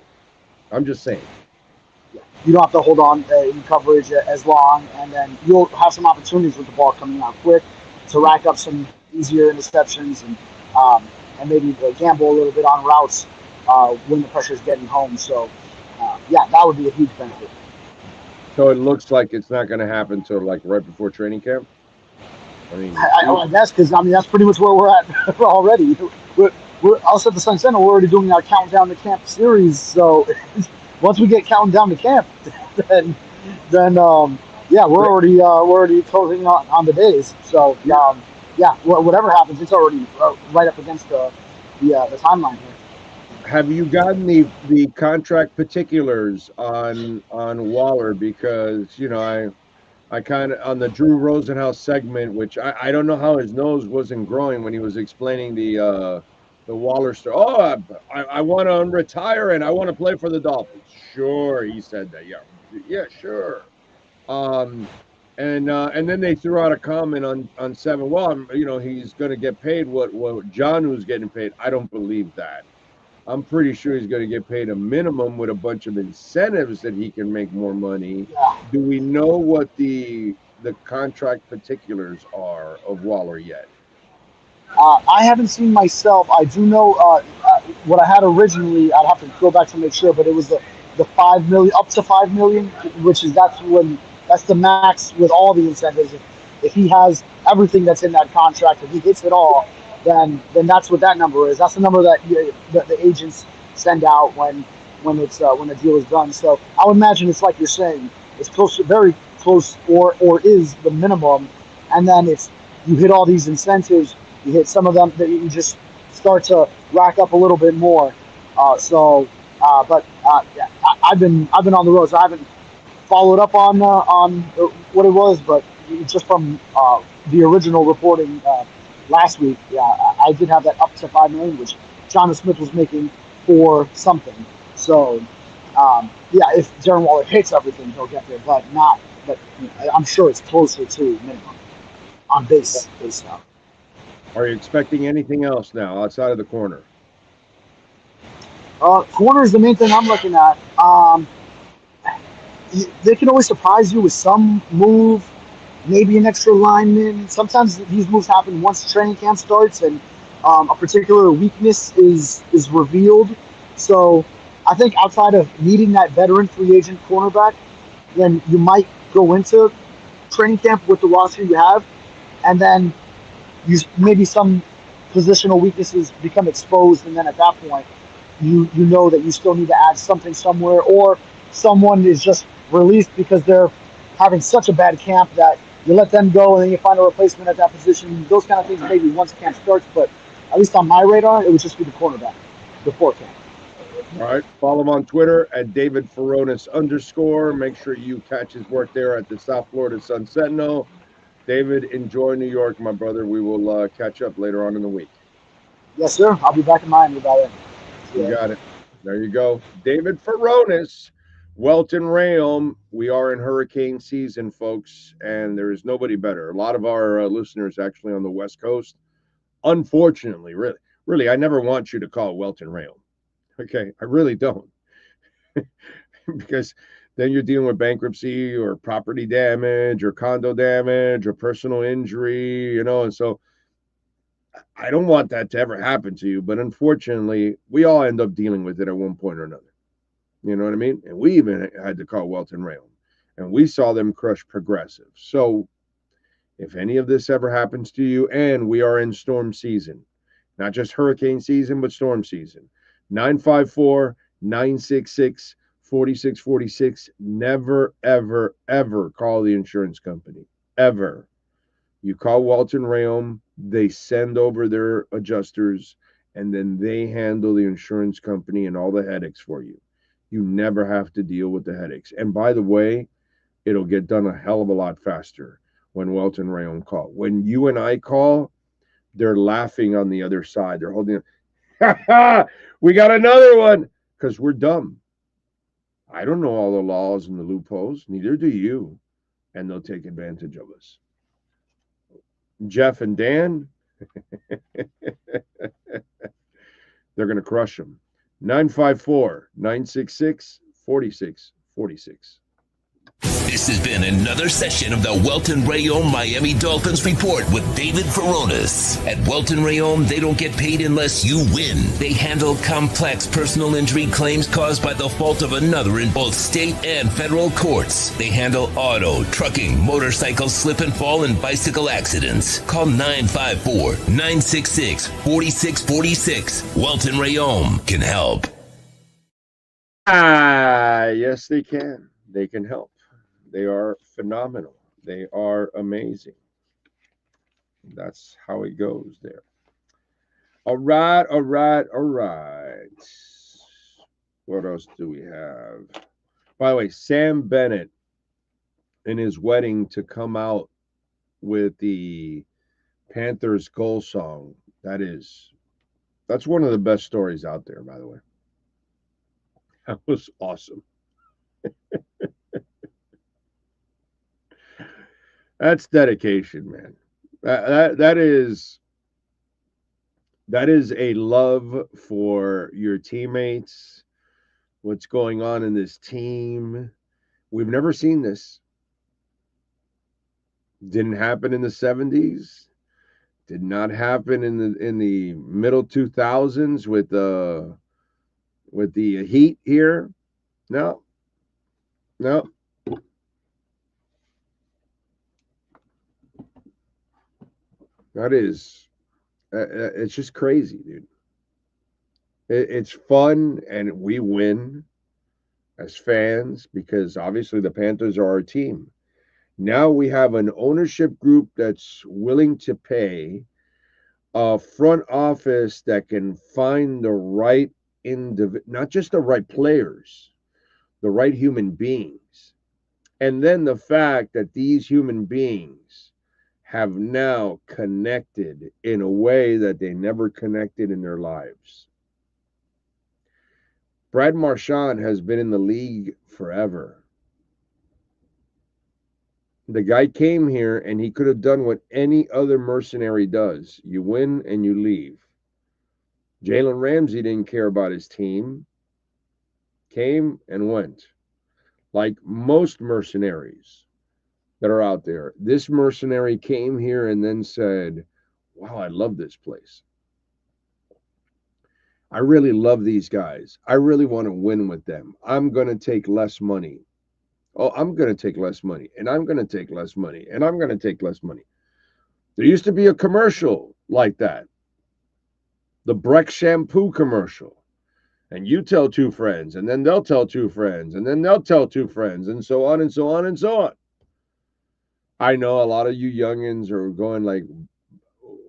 I'm just saying. You don't have to hold on in coverage as long, and then you'll have some opportunities with the ball coming out quick to rack up some easier interceptions and maybe gamble a little bit on routes when the pressure is getting home. So, that would be a huge benefit. So it looks like it's not going to happen until like right before training camp? I mean, I guess, because that's pretty much where we're at already. We're us at the Sun Center. We're already doing our countdown to camp series. So once we get counting down to camp, then we're already closing on the days. So whatever happens, it's already right up against the timeline here. Have you gotten the contract particulars on Waller? Because I kind of, on the Drew Rosenhaus segment, which I don't know how his nose wasn't growing when he was explaining the Waller story. Oh, I want to retire and I want to play for the Dolphins. Sure, he said that. Yeah, sure. And then they threw out a comment on 7. Well, he's going to get paid what Jonnu's getting paid. I don't believe that. I'm pretty sure he's going to get paid a minimum with a bunch of incentives that he can make more money. Yeah. Do we know what the contract particulars are of Waller yet? I haven't seen myself. I do know what I had originally. I'd have to go back to make sure, but it was the $5 million, up to $5 million, which is that's the max with all the incentives. If he has everything that's in that contract, if he hits it all, then that's what that number is. That's the number that the agents send out when the deal is done. So I would imagine it's like you're saying, it's close, very close, or is the minimum, and then it's you hit all these incentives, you hit some of them that you just start to rack up a little bit more. So Yeah, I've been on the road, so I haven't followed up on what it was, but just from the original reporting last week, yeah, I did have that up to 5 million, which Jonathan Smith was making for something. So yeah, if Darren Waller hits everything, he'll get there, but not. But I'm sure it's closer to minimum on base stuff. Are you expecting anything else now outside of the corner? Corner is the main thing I'm looking at. They can always surprise you with some move, maybe an extra lineman. Sometimes these moves happen once training camp starts and a particular weakness is revealed. So I think outside of needing that veteran free agent cornerback, then you might go into training camp with the roster you have, and then maybe some positional weaknesses become exposed, and then at that point, you know that you still need to add something somewhere, or someone is just released because they're having such a bad camp that you let them go and then you find a replacement at that position. Those kind of things maybe once camp starts, but at least on my radar, it would just be the cornerback before camp. All right. Follow him on Twitter at David Furones _. Make sure you catch his work there at the South Florida Sun Sentinel. David, enjoy New York, my brother. We will catch up later on in the week. Yes, sir. I'll be back in Miami by then. You got it. There you go. David Furones, Welton Rayom. We are in hurricane season, folks, and there is nobody better. A lot of our listeners actually on the West Coast. Unfortunately, really, I never want you to call Welton Rayom. Okay, I really don't. Because then you're dealing with bankruptcy or property damage or condo damage or personal injury, and so I don't want that to ever happen to you. But unfortunately, we all end up dealing with it at one point or another. You know what I mean? And we even had to call Welton Rayom, and we saw them crush Progressive. So if any of this ever happens to you, and we are in storm season, not just hurricane season, but storm season, 954-966-4646. Never, ever, ever call the insurance company. Ever. You call Welton Rayom, they send over their adjusters, and then they handle the insurance company and all the headaches for you. You never have to deal with the headaches. And by the way, it'll get done a hell of a lot faster when Welton Rayom call. When you and I call, they're laughing on the other side. They're holding it. We got another one, because we're dumb. I don't know all the laws and the loopholes. Neither do you. And they'll take advantage of us. Jeff and Dan, they're going to crush them. 954-966-4646. This has been another session of the Welton Rayom Miami Dolphins Report with David Furones. At Welton Rayom, they don't get paid unless you win. They handle complex personal injury claims caused by the fault of another in both state and federal courts. They handle auto, trucking, motorcycle slip and fall, and bicycle accidents. Call 954-966-4646. Welton Rayom can help. Yes, they can. They can help. They are phenomenal. They are amazing. That's how it goes there. All right. What else do we have? By the way, Sam Bennett in his wedding to come out with the Panthers goal song. That's one of the best stories out there, by the way. That was awesome. That's dedication, man. That is a love for your teammates, what's going on in this team. We've never seen this. Didn't happen in the 70s. Did not happen in the middle 2000s with the Heat here. No. It's just crazy, dude. It's fun, and we win as fans because obviously the Panthers are our team. Now we have an ownership group that's willing to pay, a front office that can find the right not just the right players, the right human beings. And then the fact that these human beings have now connected in a way that they never connected in their lives. Brad Marchand has been in the league forever. The guy came here and he could have done what any other mercenary does. You win and you leave. Jalen Ramsey didn't care about his team. Came and went. Like most mercenaries that are out there. This mercenary came here and then said, wow, I love this place. I really love these guys. I really want to win with them. I'm going to take less money. Oh, I'm going to take less money. And I'm going to take less money. And I'm going to take less money. There used to be a commercial like that. The Breck shampoo commercial. And you tell two friends, and then they'll tell two friends, and then they'll tell two friends, and so on and so on and so on. I know a lot of you youngins are going like,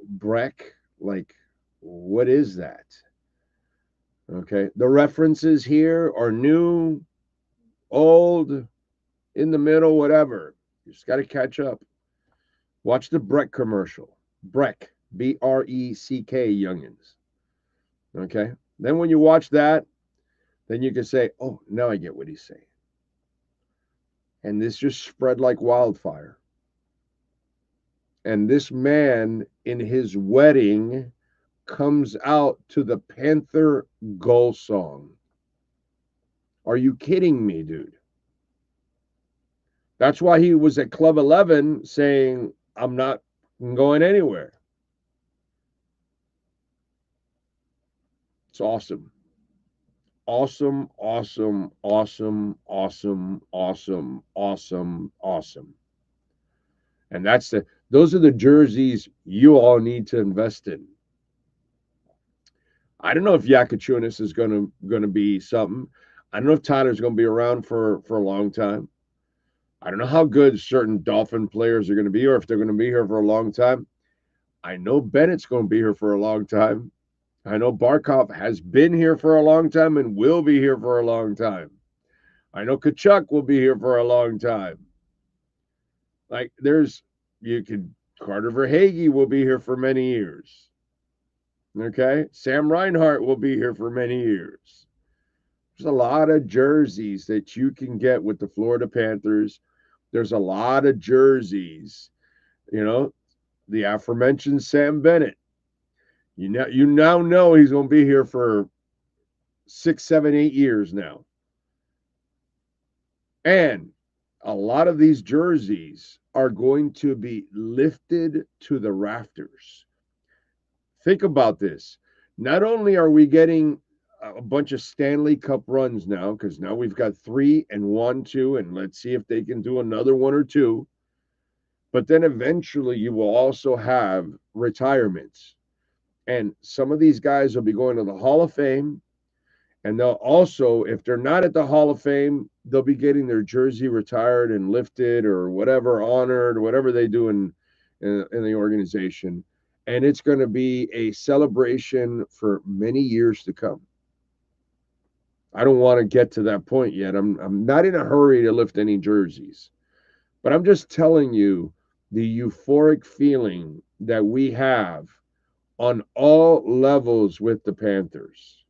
Breck? Like, what is that? Okay. The references here are new, old, in the middle, whatever. You just got to catch up. Watch the Breck commercial. Breck, B-R-E-C-K, youngins. Okay. Then when you watch that, then you can say, oh, now I get what he's saying. And this just spread like wildfire. And this man in his wedding comes out to the Panther goal song. Are you kidding me, dude? That's why he was at Club 11 saying, I'm not going anywhere. It's awesome. Awesome, awesome, awesome, awesome, awesome, awesome, awesome. And those are the jerseys you all need to invest in. I don't know if Yakachunas is going to be something. I don't know if Tyler's going to be around for a long time. I don't know how good certain Dolphin players are going to be or if they're going to be here for a long time. I know Bennett's going to be here for a long time. I know Barkov has been here for a long time and will be here for a long time. I know Kachuk will be here for a long time. Like Carter Verhaeghe will be here for many years. Okay? Sam Reinhart will be here for many years. There's a lot of jerseys that you can get with the Florida Panthers. There's a lot of jerseys. The aforementioned Sam Bennett. You now know he's going to be here for 6, 7, 8 years now. And a lot of these jerseys are going to be lifted to the rafters. Think about this. Not only are we getting a bunch of Stanley Cup runs now, because now we've got 3 and 1, 2, and let's see if they can do another 1 or 2. But then eventually you will also have retirements. And some of these guys will be going to the Hall of Fame. And they'll also, if they're not at the Hall of Fame, they'll be getting their jersey retired and lifted or whatever, honored, whatever they do in the organization. And it's going to be a celebration for many years to come. I don't want to get to that point yet. I'm not in a hurry to lift any jerseys. But I'm just telling you the euphoric feeling that we have on all levels with the Panthers.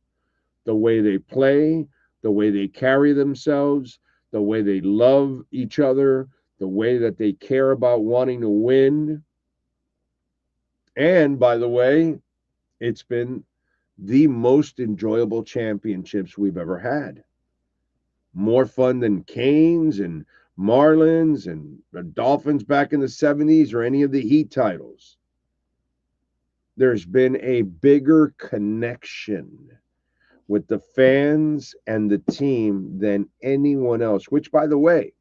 The way they play, the way they carry themselves, the way they love each other, the way that they care about wanting to win. And by the way, it's been the most enjoyable championships we've ever had. More fun than Canes and Marlins and the Dolphins back in the 70s or any of the Heat titles. There's been a bigger connection with the fans and the team than anyone else, which, by the way,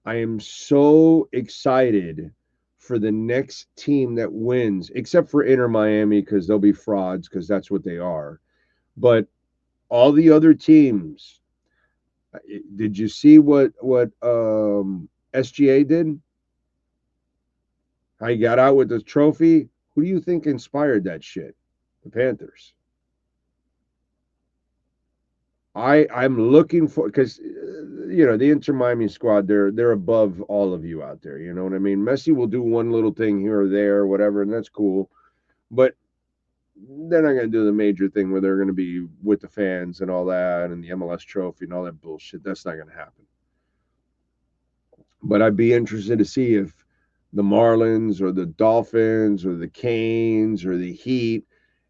I am so excited for the next team that wins, except for Inter Miami, because they'll be frauds, because that's what they are. But all the other teams, did you see what SGA did? How he got out with the trophy? Who do you think inspired that shit? The Panthers. I'm looking for, because the Inter Miami squad, they're above all of you out there. You know what I mean? Messi will do one little thing here or there, or whatever, and that's cool. But they're not going to do the major thing where they're going to be with the fans and all that, and the MLS trophy and all that bullshit. That's not going to happen. But I'd be interested to see if the Marlins or the Dolphins or the Canes or the Heat,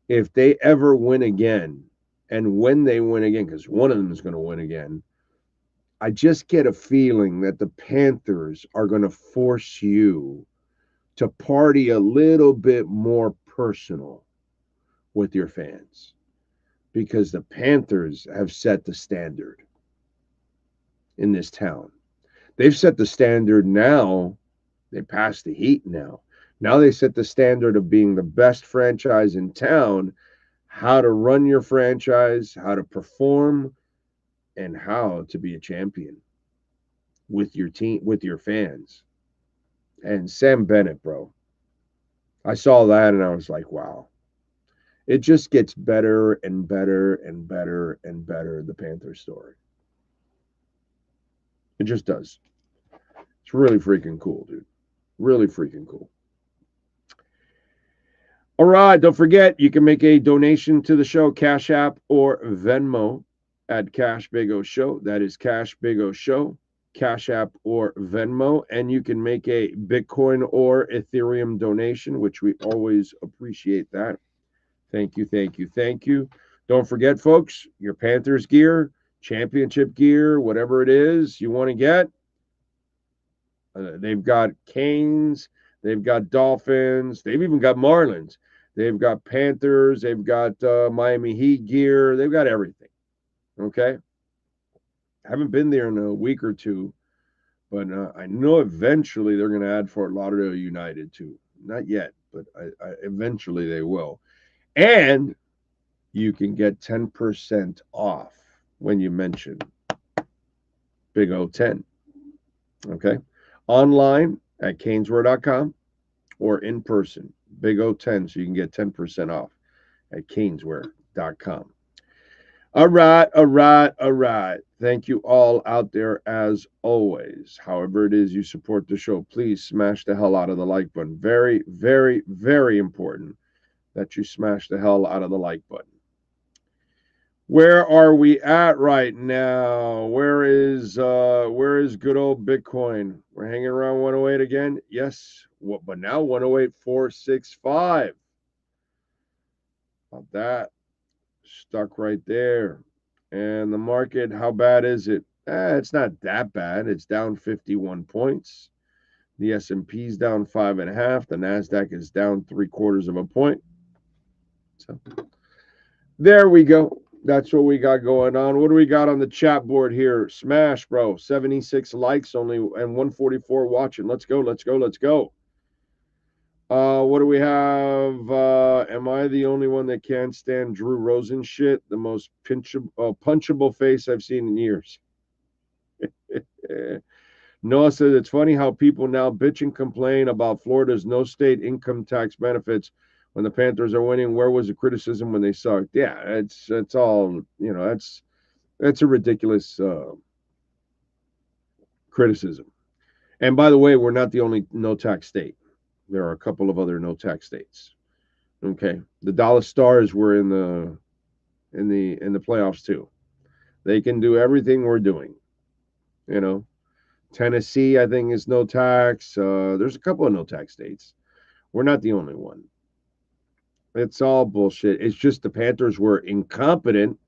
if they ever win again, and when they win again, because one of them is going to win again, I just get a feeling that the Panthers are going to force you to party a little bit more personal with your fans, because the Panthers have set the standard in this town. They've set the standard now. They passed the Heat now. Now they set the standard of being the best franchise in town, how to run your franchise, how to perform, and how to be a champion with your team, with your fans. And Sam Bennett, bro, I saw that and I was like, wow. It just gets better and better and better and better, the Panthers story. It just does. It's really freaking cool, dude. Really freaking cool. All right, don't forget, you can make a donation to the show, Cash App or Venmo at Cash Big O Show. That is Cash Big O Show, Cash App or Venmo. And you can make a Bitcoin or Ethereum donation, which we always appreciate that. Thank you, thank you, thank you. Don't forget, folks, your Panthers gear, championship gear, whatever it is you want to get. They've got Canes, they've got Dolphins, they've even got Marlins, they've got Panthers, they've got Miami Heat gear, they've got everything. Okay? Haven't been there in a week or two, but I know eventually they're going to add Fort Lauderdale United too. Not yet, but eventually they will. And you can get 10% off when you mention Big O10. Okay? Online at caneswear.com or in person, Big O10, so you can get 10% off at caneswear.com. All right. Thank you all out there as always. However it is you support the show, please smash the hell out of the like button. Very, very, very important that you smash the hell out of the like button. Where are we at right now? Where is good old Bitcoin? We're hanging around 108 again. Yes, but now 108.465. About that. Stuck right there. And the market, how bad is it? It's not that bad. It's down 51 points. The S&P's down 5.5. The NASDAQ is down 0.75 points. So there we go. That's what we got going on. What do we got on the chat board here? Smash, bro. 76 likes only and 144 watching. Let's go. What do we have? Am I the only one that can't stand Drew Rosen shit? The most punchable face I've seen in years. Noah says it's funny how people now bitch and complain about Florida's no state income tax benefits when the Panthers are winning. Where was the criticism when they sucked? Yeah, it's all, that's a ridiculous criticism. And by the way, we're not the only no tax state. There are a couple of other no tax states. Okay, the Dallas Stars were in the playoffs too. They can do everything we're doing. Tennessee, I think, is no tax. There's a couple of no tax states. We're not the only one. It's all bullshit. It's just the Panthers were incompetent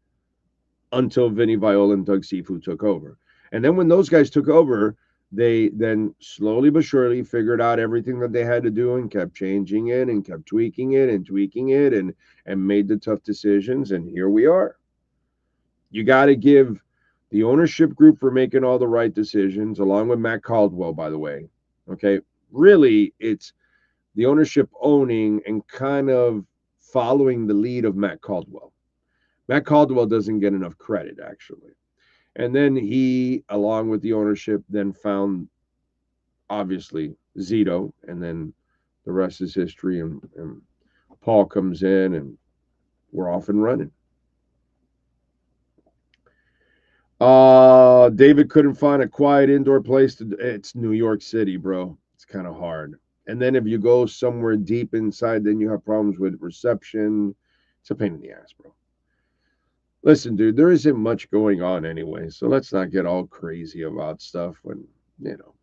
until Vinny Viola and Doug Sifu took over. And then when those guys took over, they then slowly but surely figured out everything that they had to do and kept changing it and kept tweaking it and made the tough decisions. And here we are. You got to give the ownership group for making all the right decisions, along with Matt Caldwell, by the way. Okay. Really, it's the ownership owning and kind of following the lead of Matt Caldwell. Matt Caldwell doesn't get enough credit, actually. And then he, along with the ownership, then found, obviously, Zito, and then the rest is history, and Paul comes in, and we're off and running. David couldn't find a quiet indoor place to. It's New York City, bro. It's kind of hard. And then if you go somewhere deep inside, then you have problems with reception. It's a pain in the ass, bro. Listen, dude, there isn't much going on anyway, so let's not get all crazy about stuff when, you know.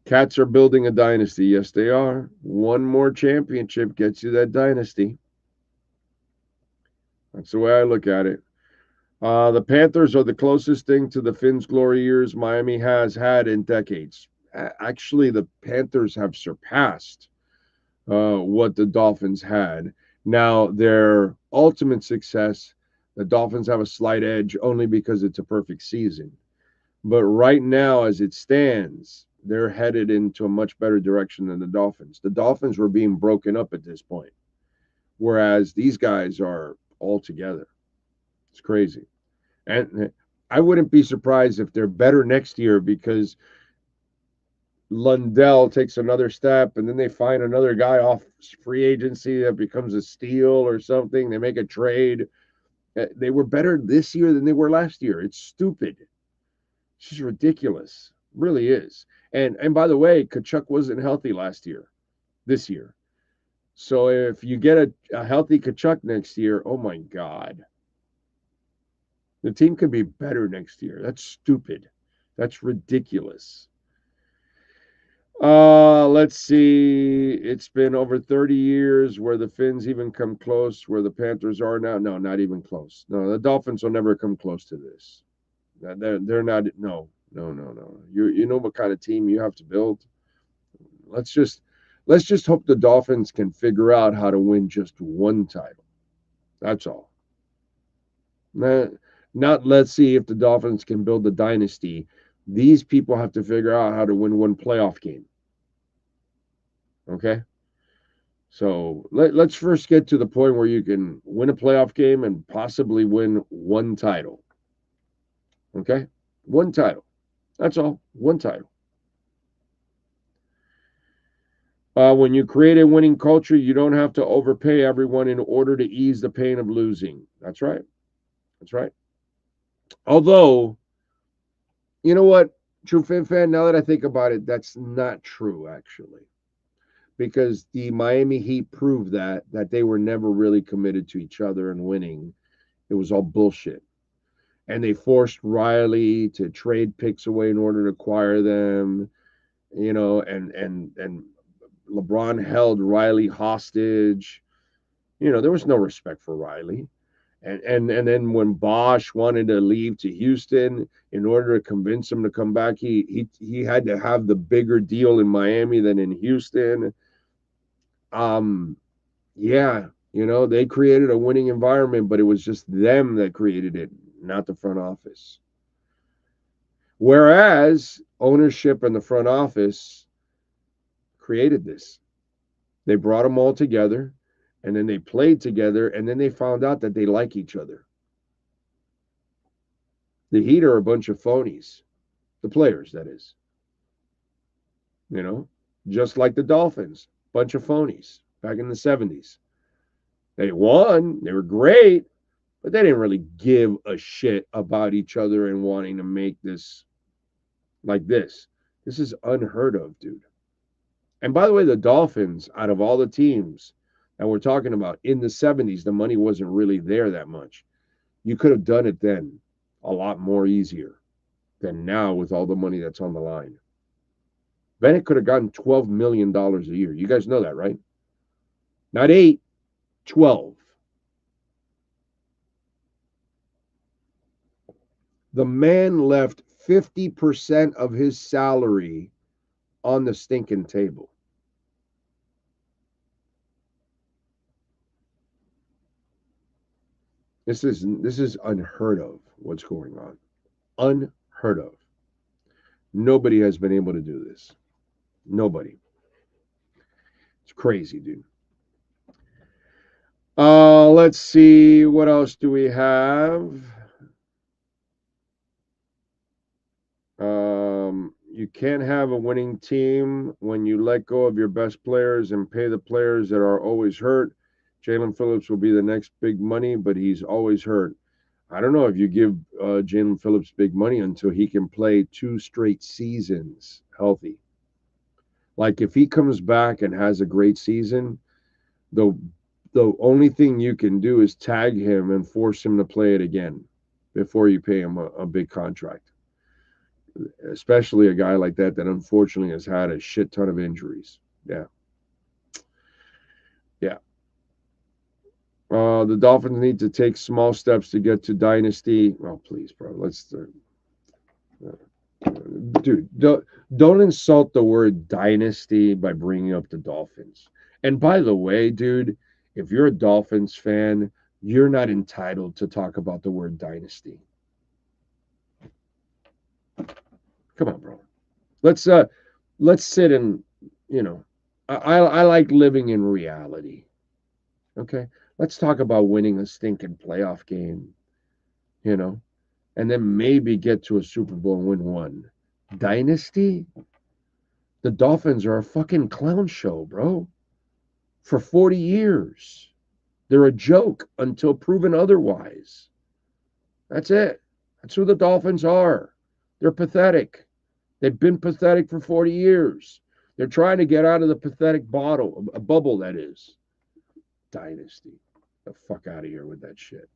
Cats are building a dynasty. Yes, they are. One more championship gets you that dynasty. That's the way I look at it. The Panthers are the closest thing to the Finns' glory years Miami has had in decades. Actually, the Panthers have surpassed what the Dolphins had. Now, their ultimate success, the Dolphins have a slight edge only because it's a perfect season. But right now, as it stands, they're headed into a much better direction than the Dolphins. The Dolphins were being broken up at this point, whereas these guys are all together. It's crazy. And I wouldn't be surprised if they're better next year because Lundell takes another step and then they find another guy off free agency that becomes a steal or something. They make a trade. They were better this year than they were last year. It's stupid. It's just ridiculous. It really is. And by the way, Kachuk wasn't healthy this year. So if you get a healthy Kachuk next year, oh my God. The team could be better next year. That's stupid. That's ridiculous. Let's see. It's been over 30 years where the Finns even come close where the Panthers are now. No, not even close. No, the Dolphins will never come close to this. They're not. No. You know what kind of team you have to build. Let's just hope the Dolphins can figure out how to win just one title. That's all. Not let's see if the Dolphins can build a dynasty. These people have to figure out how to win one playoff game. Okay? So let's first get to the point where you can win a playoff game and possibly win one title. Okay? One title. That's all. One title. When you create a winning culture, you don't have to overpay everyone in order to ease the pain of losing. That's right. That's right. Although, you know what, True Fan, now that I think about it, that's not true, actually. Because the Miami Heat proved that they were never really committed to each other and winning. It was all bullshit. And they forced Riley to trade picks away in order to acquire them, you know, and LeBron held Riley hostage. You know, there was no respect for Riley. And then when Bosch wanted to leave to Houston in order to convince him to come back, he had to have the bigger deal in Miami than in Houston. Yeah, you know, they created a winning environment, but it was just them that created it, not the front office. Whereas ownership and the front office created this. They brought them all together. And then they played together, and then they found out that they like each other. The Heat are a bunch of phonies. The players, that is. You know, just like the Dolphins, bunch of phonies back in the 70s. They won, they were great, but they didn't really give a shit about each other and wanting to make this like this. This is unheard of, dude. And by the way, the Dolphins, out of all the teams, and we're talking about in the 70s, the money wasn't really there that much. You could have done it then a lot more easier than now with all the money that's on the line. Bennett could have gotten $12 million a year. You guys know that, right? Not 8, 12. The man left 50% of his salary on the stinking table. This is unheard of, what's going on. Unheard of. Nobody has been able to do this. Nobody. It's crazy, dude. Let's see. What else do we have? You can't have a winning team when you let go of your best players and pay the players that are always hurt. Jalen Phillips will be the next big money, but he's always hurt. I don't know if you give Jalen Phillips big money until he can play 2 straight seasons healthy. Like if he comes back and has a great season, the only thing you can do is tag him and force him to play it again before you pay him a big contract. Especially a guy like that unfortunately has had a shit ton of injuries. Yeah. Yeah. The Dolphins need to take small steps to get to dynasty. Oh, please, bro. Let's dude, don't insult the word dynasty by bringing up the Dolphins. And by the way, dude, if you're a Dolphins fan, you're not entitled to talk about the word dynasty. Come on, bro. Let's sit and, I like living in reality. Okay? Let's talk about winning a stinking playoff game, and then maybe get to a Super Bowl and win one. Dynasty? The Dolphins are a fucking clown show, bro. For 40 years. They're a joke until proven otherwise. That's it. That's who the Dolphins are. They're pathetic. They've been pathetic for 40 years. They're trying to get out of the pathetic bubble, that is. Dynasty. The fuck out of here with that shit.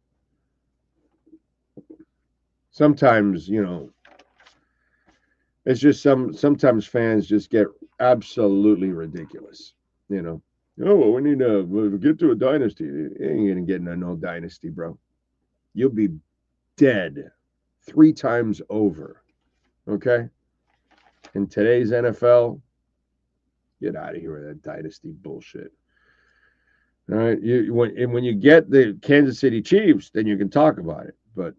Sometimes, it's just sometimes fans just get absolutely ridiculous, Oh, well, we need to get to a dynasty. You ain't gonna get into no dynasty, bro. You'll be dead 3 times over. Okay? In today's NFL, get out of here with that dynasty bullshit. All right, when you get the Kansas City Chiefs, then you can talk about it. But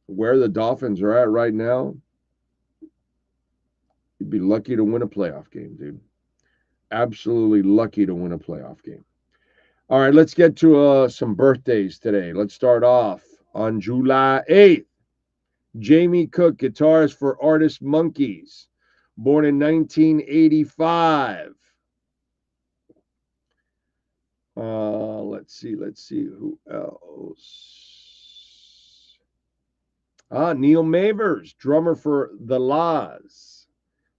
where the Dolphins are at right now, you'd be lucky to win a playoff game, dude. Absolutely lucky to win a playoff game. All right, let's get to some birthdays today. Let's start off on July 8th. Jamie Cook, guitarist for Artist Monkeys, born in 1985. Let's see who else. Neil Mavers, drummer for The Laws,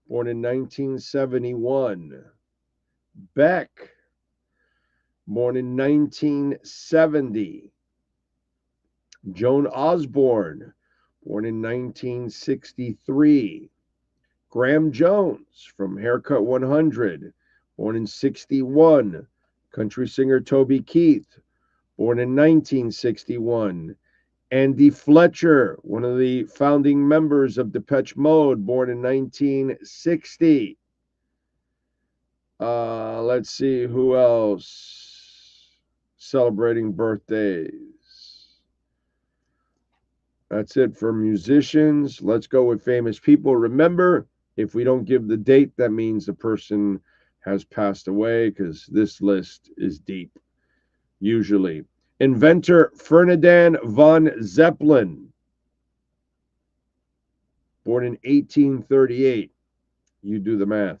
born in 1971. Beck, born in 1970. Joan Osborne, born in 1963. Graham Jones from Haircut 100, born in 61. Country singer Toby Keith, born in 1961. Andy Fletcher, one of the founding members of Depeche Mode, born in 1960. Let's see who else celebrating birthdays. That's it for musicians. Let's go with famous people. Remember, if we don't give the date, that means the person has passed away, because this list is deep, usually. Inventor Ferdinand von Zeppelin, born in 1838. You do the math.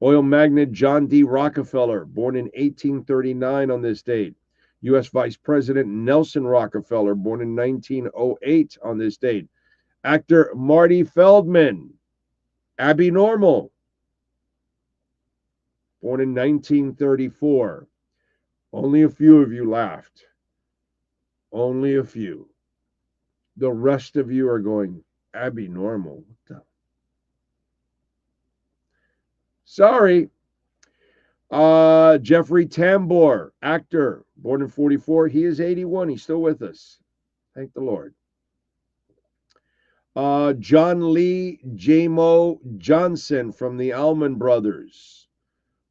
Oil magnate John D. Rockefeller, born in 1839 on this date. U.S. Vice President Nelson Rockefeller, born in 1908 on this date. Actor Marty Feldman, Abby Normal, born in 1934. Only a few of you laughed. Only a few. The rest of you are going, Abby Normal. What the? Sorry. Jeffrey Tambor, actor, born in 44. He is 81. He's still with us. Thank the Lord. John Lee J-Mo Johnson from the Allman Brothers,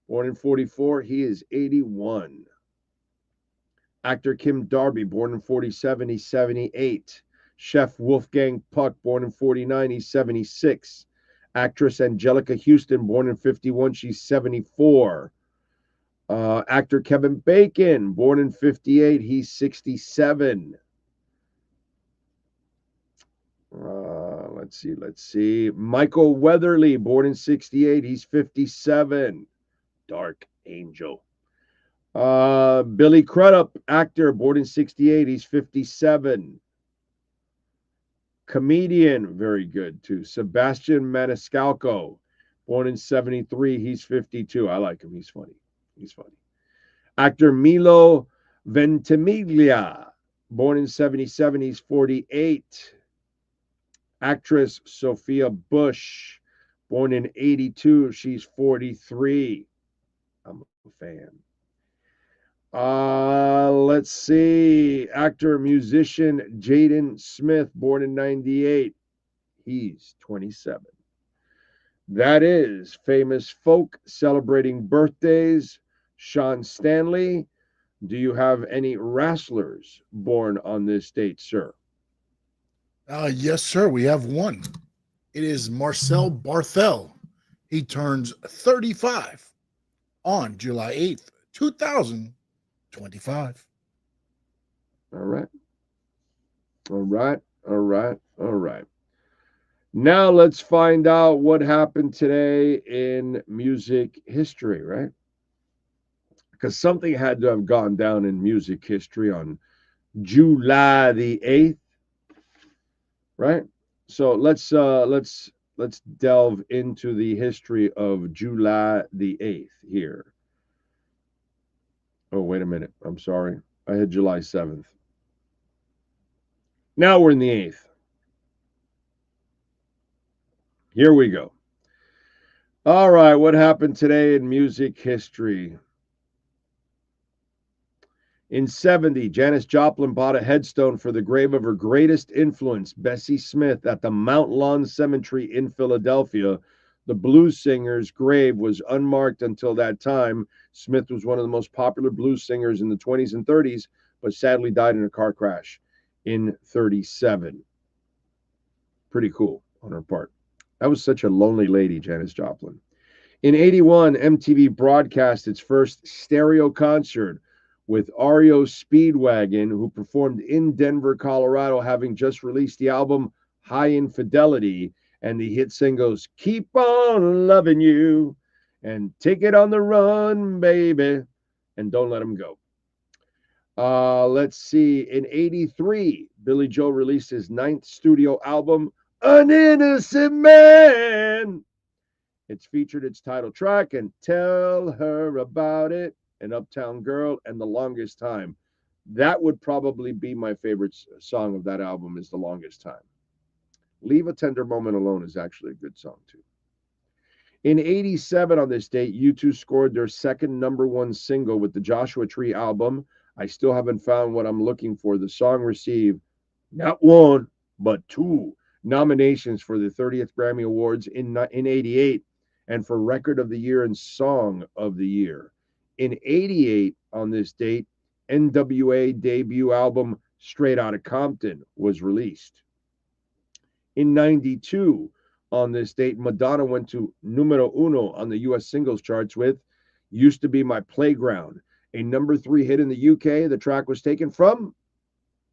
born in 44. He is 81. Actor Kim Darby, born in 47. He's 78. Chef Wolfgang Puck, born in 49. He's 76. Actress Angelica Houston, born in 51. She's 74. Actor Kevin Bacon, born in 58. He's 67. Let's see. Michael Weatherly, born in 68. He's 57. Dark Angel. Billy Crudup, actor, born in 68. He's 57. Comedian, very good too. Sebastian Maniscalco, born in 73. He's 52. I like him. He's funny. He's funny. Actor Milo Ventimiglia, born in 77. He's 48. Actress Sophia Bush, born in 82. She's 43. I'm a fan. Let's see. Actor, musician Jaden Smith, born in 98. He's 27. That is famous folk celebrating birthdays. Sean Stanley, do you have any wrestlers born on this date, sir? Yes, sir. We have one. It is Marcel Barthel. He turns 35 on July 8th, 2025. All right. All right. All right. All right. Now let's find out what happened today in music history, right? Because something had to have gone down in music history on July the 8th, right? So let's delve into the history of July the 8th here. Oh, wait a minute. I'm sorry. I had July 7th. Now we're in the 8th. Here we go. All right, what happened today in music history? In 70, Janis Joplin bought a headstone for the grave of her greatest influence, Bessie Smith, at the Mount Lawn Cemetery in Philadelphia. The blues singer's grave was unmarked until that time. Smith was one of the most popular blues singers in the 20s and 30s, but sadly died in a car crash in 37. Pretty cool on her part. That was such a lonely lady, Janis Joplin. In 81, MTV broadcast its first stereo concert with REO Speedwagon, who performed in Denver, Colorado, having just released the album High Infidelity and the hit singles Keep On Loving You and Take It On the Run, Baby, and Don't Let 'Em Go. Let's see. In 83, Billy Joel released his 9th studio album, An Innocent Man. It's featured its title track and Tell Her About It, and Uptown Girl, and The Longest Time. That would probably be my favorite song of that album, is The Longest Time. Leave a Tender Moment Alone is actually a good song too. In 87 on this date, U2 scored their second #1 single with the Joshua Tree album, I Still Haven't Found What I'm Looking For. The song received not 1, but 2 nominations for the 30th Grammy Awards in 88 and for Record of the Year and Song of the Year. In 88 on this date, NWA debut album Straight Outta Compton was released. In 92 on this date, Madonna went to numero uno on the US singles charts with Used to Be My Playground, a #3 hit in the UK. The track was taken from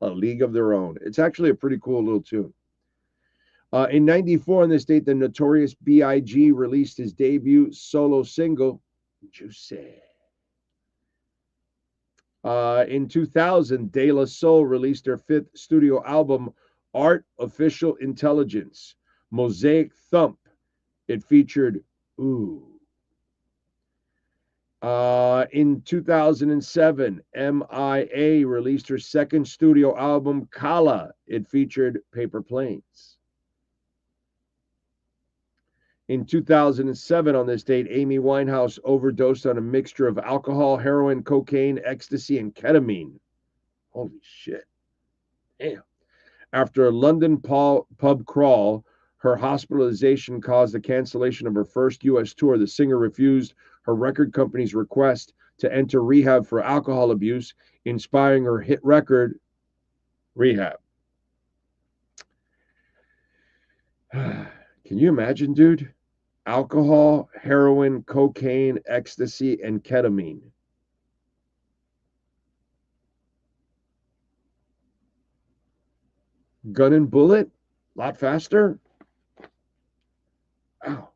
A League of Their Own. It's actually a pretty cool little tune. In 94 on this date, the Notorious B.I.G. released his debut solo single, Juicy. In 2000, De La Soul released their 5th studio album, Artificial Intelligence, Mosaic Thump. It featured Ooh. In 2007, MIA released her 2nd studio album, Kala. It featured Paper Planes. In 2007, on this date, Amy Winehouse overdosed on a mixture of alcohol, heroin, cocaine, ecstasy, and ketamine. Holy shit. Damn. After a London pub crawl, her hospitalization caused the cancellation of her first U.S. tour. The singer refused her record company's request to enter rehab for alcohol abuse, inspiring her hit record, Rehab. Can you imagine, dude? Alcohol, heroin, cocaine, ecstasy, and ketamine. Gun and bullet? A lot faster? Wow.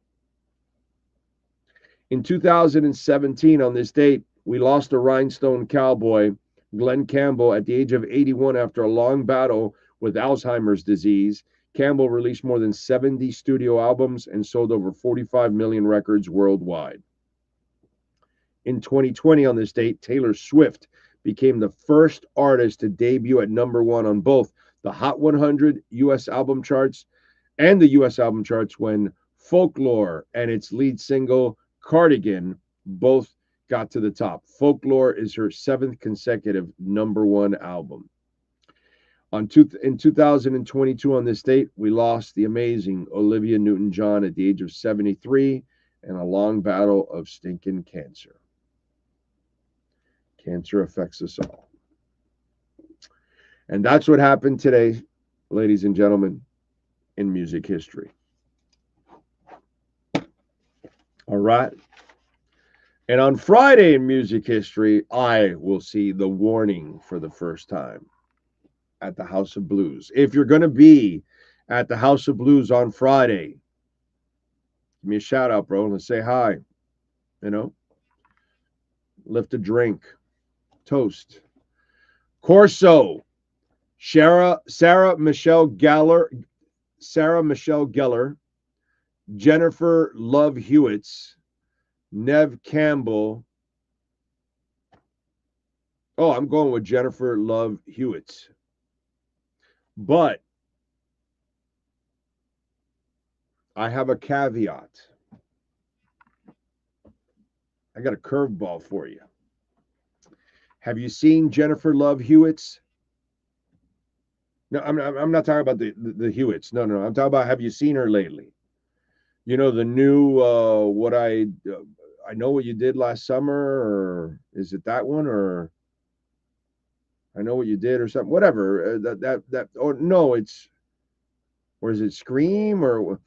In 2017, on this date, we lost a rhinestone cowboy, Glenn Campbell, at the age of 81 after a long battle with Alzheimer's disease. Campbell released more than 70 studio albums and sold over 45 million records worldwide. In 2020, on this date, Taylor Swift became the first artist to debut at #1 on both the Hot 100 U.S. album charts and the U.S. album charts when Folklore and its lead single, Cardigan, both got to the top. Folklore is her 7th consecutive #1 album. In 2022, on this date, we lost the amazing Olivia Newton-John at the age of 73 in a long battle of stinking cancer. Cancer affects us all. And that's what happened today, ladies and gentlemen, in music history. All right. And on Friday in music history, I will see The Warning for the first time at the House of Blues. If you're going to be at the House of Blues on Friday, give me a shout out, bro. Let's say hi. You know, lift a drink, toast. Corso, Sarah Michelle Gellar, Jennifer Love Hewitts, Nev Campbell. Oh, I'm going with Jennifer Love Hewitts. But I have a caveat. I got a curveball for you. Have you seen Jennifer Love Hewitts? No, I'm not talking about the Hewitts. No. I'm talking about, have you seen her lately? You know, the new I Know What You Did Last Summer, or is it that one, or I Know What You Did, or something, whatever. Or no, or is it Scream, or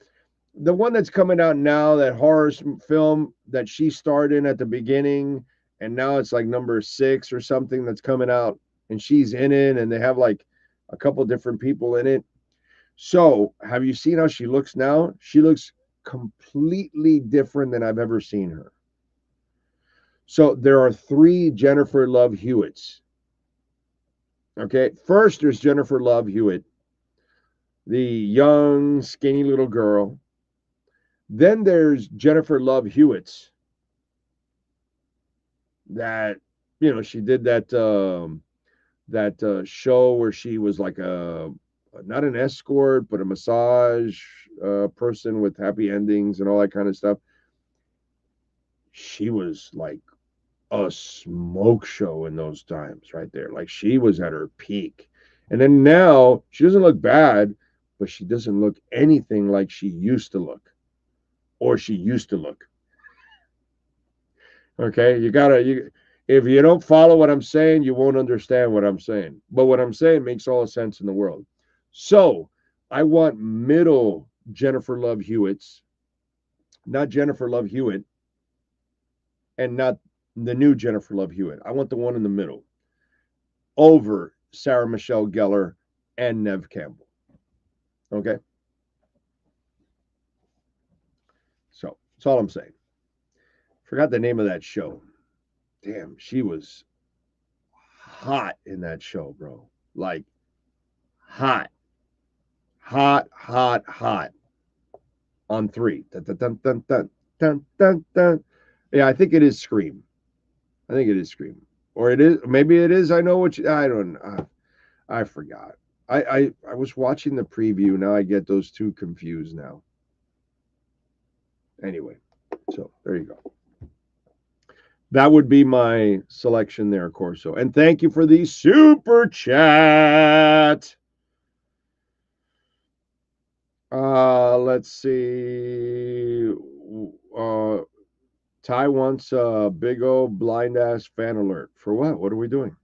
the one that's coming out now, that horror film that she starred in at the beginning, and now it's like #6 or something that's coming out, and she's in it, and they have like a couple different people in it. So, have you seen how she looks now? She looks completely different than I've ever seen her. So, there are 3 Jennifer Love Hewitts. Okay, first there's Jennifer Love Hewitt, the young, skinny little girl. Then there's Jennifer Love Hewitts, that, you know, she did that show where she was like not an escort, but a massage person with happy endings and all that kind of stuff. She was like a smoke show in those times right there. Like, she was at her peak. And then now she doesn't look bad, but she doesn't look anything like she used to look, or she used to look. Okay, if you don't follow what I'm saying, you won't understand what I'm saying. But what I'm saying makes all the sense in the world. So I want middle Jennifer Love Hewitts, not Jennifer Love Hewitt, and not the new Jennifer Love Hewitt. I want the one in the middle, over Sarah Michelle Gellar and Nev Campbell. Okay? So that's all I'm saying. Forgot the name of that show. Damn, she was hot in that show, bro. Like, hot. On 3. Dun, dun, dun, dun, dun, dun, dun, dun. Yeah, I think it is Scream. Or it is, maybe it is I Know What You, I don't know. I forgot. I was watching the preview. Now I get those two confused now. Anyway, so there you go. That would be my selection there, Corso. And thank you for the super chat. Let's see. Ty wants a big old blind ass fan alert. For what? What are we doing?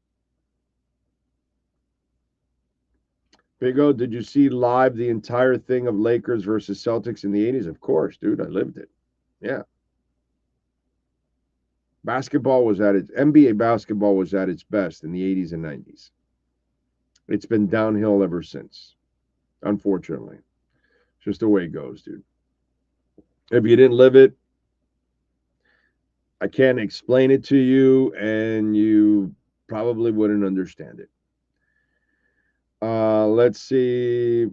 Big O, did you see live the entire thing of Lakers versus Celtics in the 80s? Of course, dude. I lived it. Yeah. NBA basketball was at its best in the 80s and 90s. It's been downhill ever since, unfortunately. Just the way it goes, dude. If you didn't live it, I can't explain it to you, and you probably wouldn't understand it. Let's see.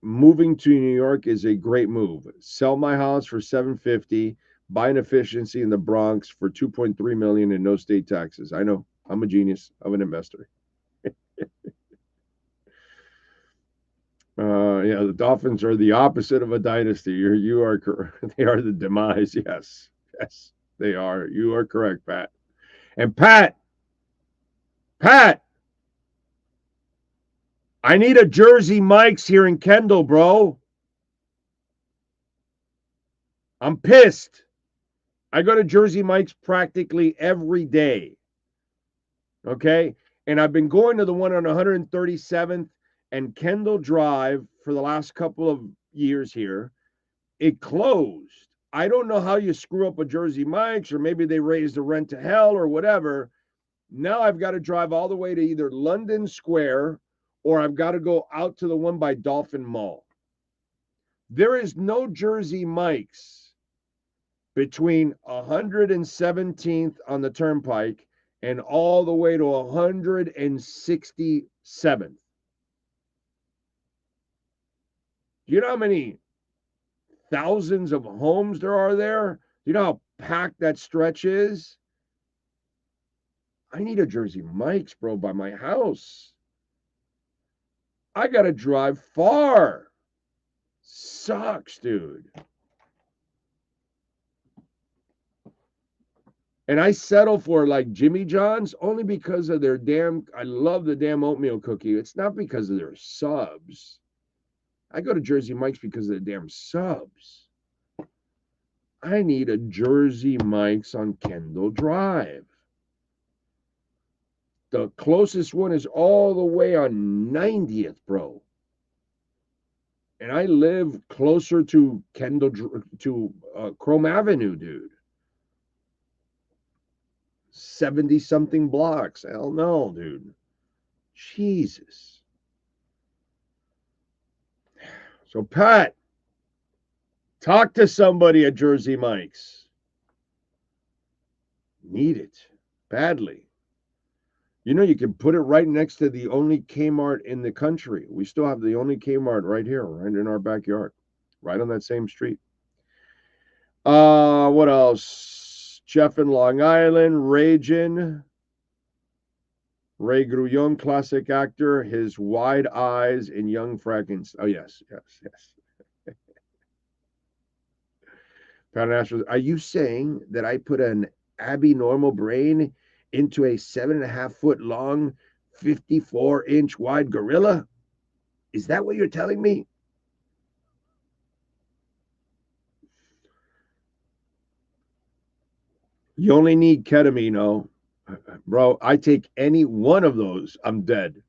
moving to New York is a great move. Sell my house for $750, buy an efficiency in the Bronx for $2.3 million and no state taxes. I know. I'm a genius. I'm an investor. Yeah, the Dolphins are the opposite of a dynasty. You are correct. They are the demise. Yes, they are. You are correct, Pat. And Pat, I need a Jersey Mike's here in Kendall, bro. I'm pissed. I go to Jersey Mike's practically every day. Okay? And I've been going to the one on 137th and Kendall Drive for the last couple of years here. It closed. I don't know how you screw up a Jersey Mike's, or maybe they raised the rent to hell or whatever. Now I've got to drive all the way to either London Square or I've got to go out to the one by Dolphin Mall. There is no Jersey Mike's between 117th on the Turnpike and all the way to 167th. Do you know how many thousands of homes there are there? Do you know how packed that stretch is? I need a Jersey Mike's, bro, by my house. I got to drive far. Sucks, dude. And I settle for like Jimmy John's only because of their I love the damn oatmeal cookie. It's not because of their subs. I go to Jersey Mike's because of the damn subs. I need a Jersey Mike's on Kendall Drive. The closest one is all the way on 90th, bro. And I live closer to Chrome Avenue, dude. 70-something blocks. Hell no, dude. Jesus. So, Pat, talk to somebody at Jersey Mike's. Need it badly. You know, you can put it right next to the only Kmart in the country. We still have the only Kmart right here, right in our backyard, right on that same street. What else? Jeff in Long Island, Ragin. Ray Grullon, classic actor, his wide eyes in Young Frankenstein. Oh, yes. Pat Astros, are you saying that I put an abnormal brain into a 7.5-foot long, 54-inch wide gorilla? Is that what you're telling me? You only need ketamine, oh. Bro, I take any one of those, I'm dead.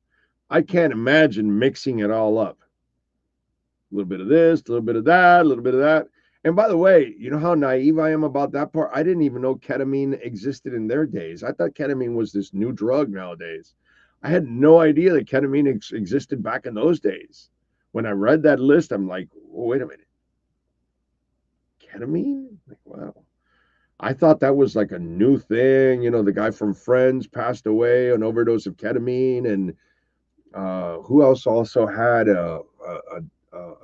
I can't imagine mixing it all up. A little bit of this, a little bit of that, a little bit of that. And by the way, you know how naive I am about that part? I didn't even know ketamine existed in their days. I thought ketamine was this new drug nowadays. I had no idea that ketamine existed back in those days. When I read that list, I'm like, oh, wait a minute. Ketamine? Like, wow. I thought that was like a new thing. You know, the guy from Friends passed away, an overdose of ketamine. And who else also had a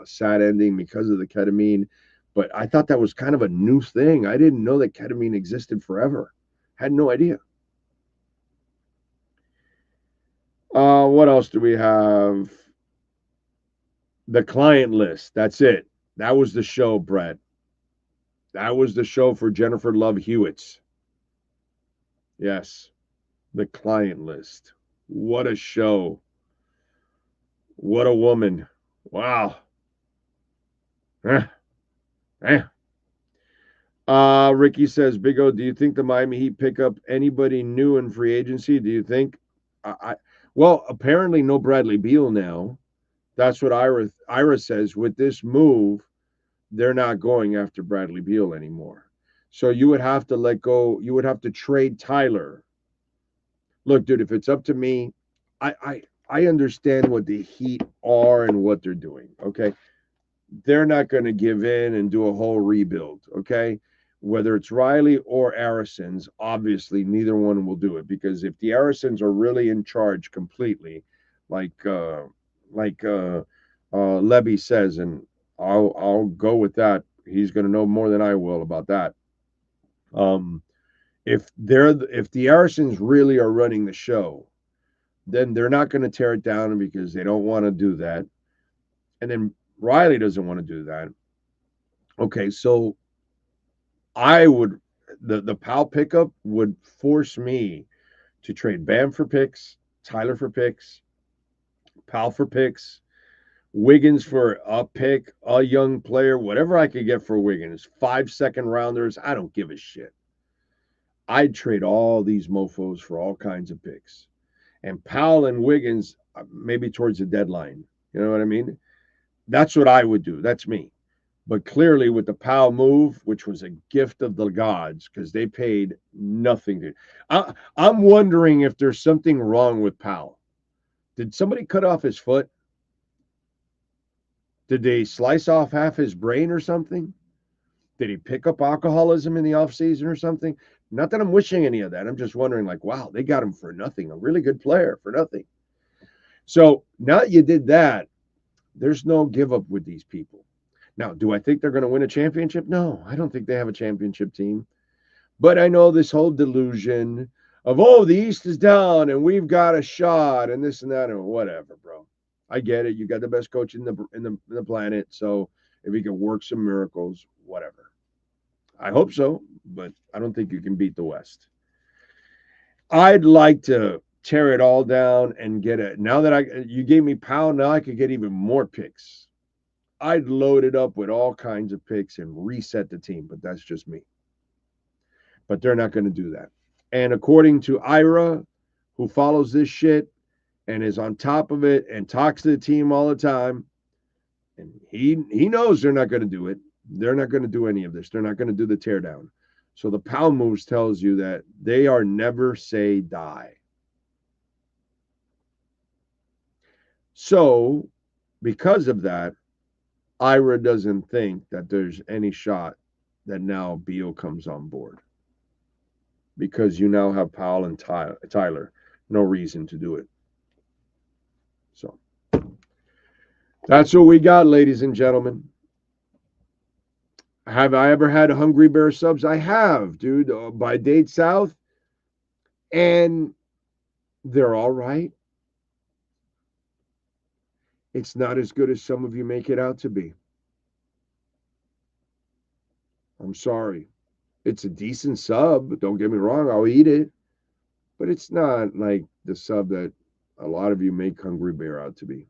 sad ending because of the ketamine? But I thought that was kind of a new thing. I didn't know that ketamine existed forever. Had no idea. What else do we have? The client list. That's it. That was the show, Brett. That was the show for Jennifer Love Hewitt's. Yes. The client list. What a show. What a woman. Wow. Ricky says, Big O, do you think the Miami Heat pick up anybody new in free agency? Do you think? Well, apparently no Bradley Beal now. That's what Ira says. With this move, they're not going after Bradley Beal anymore. So you would have to let go. You would have to trade Tyler. Look, dude, if it's up to me, I understand what the Heat are and what they're doing, okay? They're not going to give in and do a whole rebuild, okay? Whether it's Riley or Arisons, obviously neither one will do it, because if the Arisons are really in charge completely, like Levy says, and I'll go with that. He's going to know more than I will about that. If the Arisons really are running the show, then they're not going to tear it down because they don't want to do that. And then Riley doesn't want to do that. Okay, so I would the Powell pickup would force me to trade Bam for picks, Tyler for picks, Powell for picks, Wiggins for a pick, a young player, whatever I could get for Wiggins, 5 second rounders. I don't give a shit. I'd trade all these mofos for all kinds of picks. And Powell and Wiggins, maybe towards the deadline. You know what I mean? That's what I would do. That's me. But clearly with the Powell move, which was a gift of the gods, because they paid nothing. I'm wondering if there's something wrong with Powell. Did somebody cut off his foot? Did they slice off half his brain or something? Did he pick up alcoholism in the offseason or something? Not that I'm wishing any of that. I'm just wondering, like, wow, they got him for nothing. A really good player for nothing. So now that you did that, there's no give up with these people. Now, do I think they're going to win a championship? No, I don't think they have a championship team. But I know this whole delusion of, oh, the East is down and we've got a shot and this and that and whatever, bro. I get it. You got the best coach in the planet. So if he can work some miracles, whatever. I hope so, but I don't think you can beat the West. I'd like to tear it all down and get it. Now that you gave me Powell, now I could get even more picks. I'd load it up with all kinds of picks and reset the team, but that's just me. But they're not going to do that. And according to Ira, who follows this shit and is on top of it and talks to the team all the time, and he knows they're not going to do it. They're not going to do any of this. They're not going to do the teardown. So the Powell moves tells you that they are never say die. So because of that, Ira doesn't think that there's any shot that now Beal comes on board. Because you now have Powell and Tyler. No reason to do it. So that's what we got, ladies and gentlemen. Have I ever had Hungry Bear subs? I have, dude, by Dade South. And they're all right. It's not as good as some of you make it out to be. I'm sorry. It's a decent sub. Don't get me wrong. I'll eat it. But it's not like the sub that a lot of you make Hungry Bear out to be.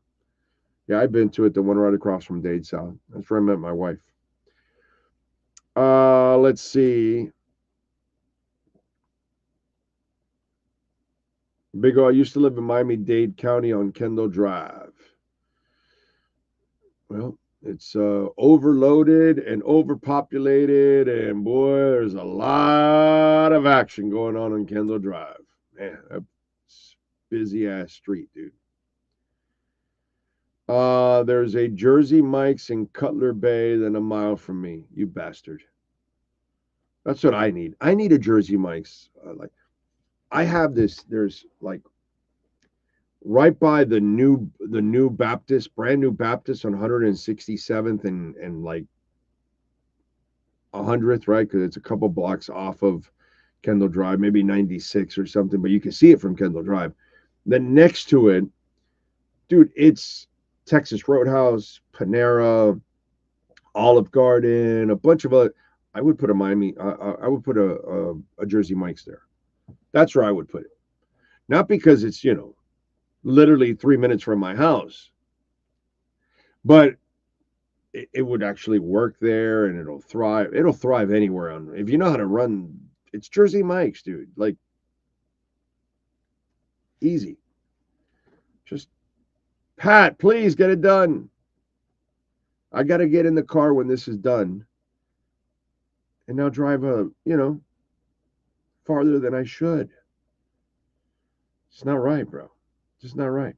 Yeah, I've been to it, the one right across from Dade South. That's where I met my wife. Let's see. Big O, I used to live in Miami-Dade County on Kendall Drive. Well, it's overloaded and overpopulated, and boy, there's a lot of action going on Kendall Drive. Man, that's busy-ass street, dude. There's a Jersey Mike's in Cutler Bay, then a mile from me. You bastard. That's what I need. I need a Jersey Mike's. I have this. There's like right by the new Baptist, brand new Baptist on 167th and like 100th, right? Because it's a couple blocks off of Kendall Drive, maybe 96 or something, but you can see it from Kendall Drive. Then next to it, dude, it's Texas Roadhouse, Panera, Olive Garden, a bunch of other. I would put I would put a Jersey Mike's there. That's where I would put it. Not because it's, literally 3 minutes from my house, but it would actually work there and it'll thrive. It'll thrive anywhere. If you know how to run, it's Jersey Mike's, dude. Like, easy. Just, Pat, please get it done. I got to get in the car when this is done. And now drive farther than I should. It's not right, bro. Just not right.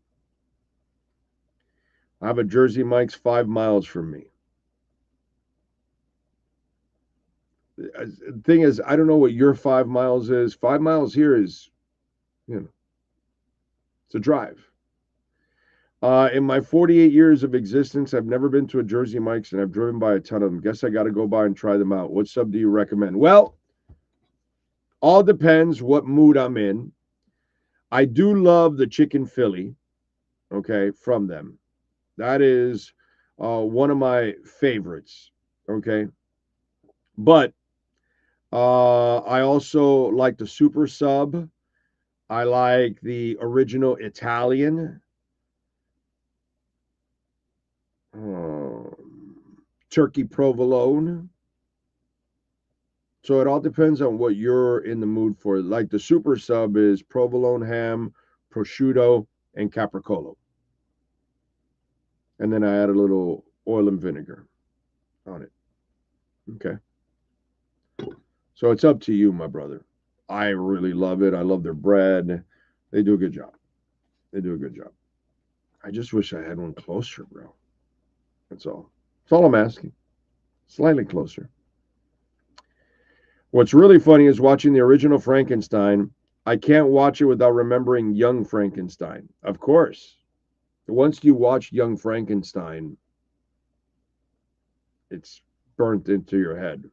I have a Jersey Mike's 5 miles from me. The thing is, I don't know what your 5 miles is. 5 miles here is, it's a drive. In my 48 years of existence, I've never been to a Jersey Mike's, and I've driven by a ton of them. Guess I got to go by and try them out. What sub do you recommend? Well, all depends what mood I'm in. I do love the chicken Philly, okay, from them. That is one of my favorites, okay? But I also like the super sub. I like the original Italian. Turkey provolone. So it all depends on what you're in the mood for. Like the super sub is provolone ham, prosciutto, and capricolo. And then I add a little oil and vinegar on it. Okay. So it's up to you, my brother. I really love it. I love their bread. They do a good job. They do a good job. I just wish I had one closer, bro. That's all. That's all I'm asking. Slightly closer. What's really funny is watching the original Frankenstein. I can't watch it without remembering Young Frankenstein. Of course. Once you watch Young Frankenstein, it's burnt into your head.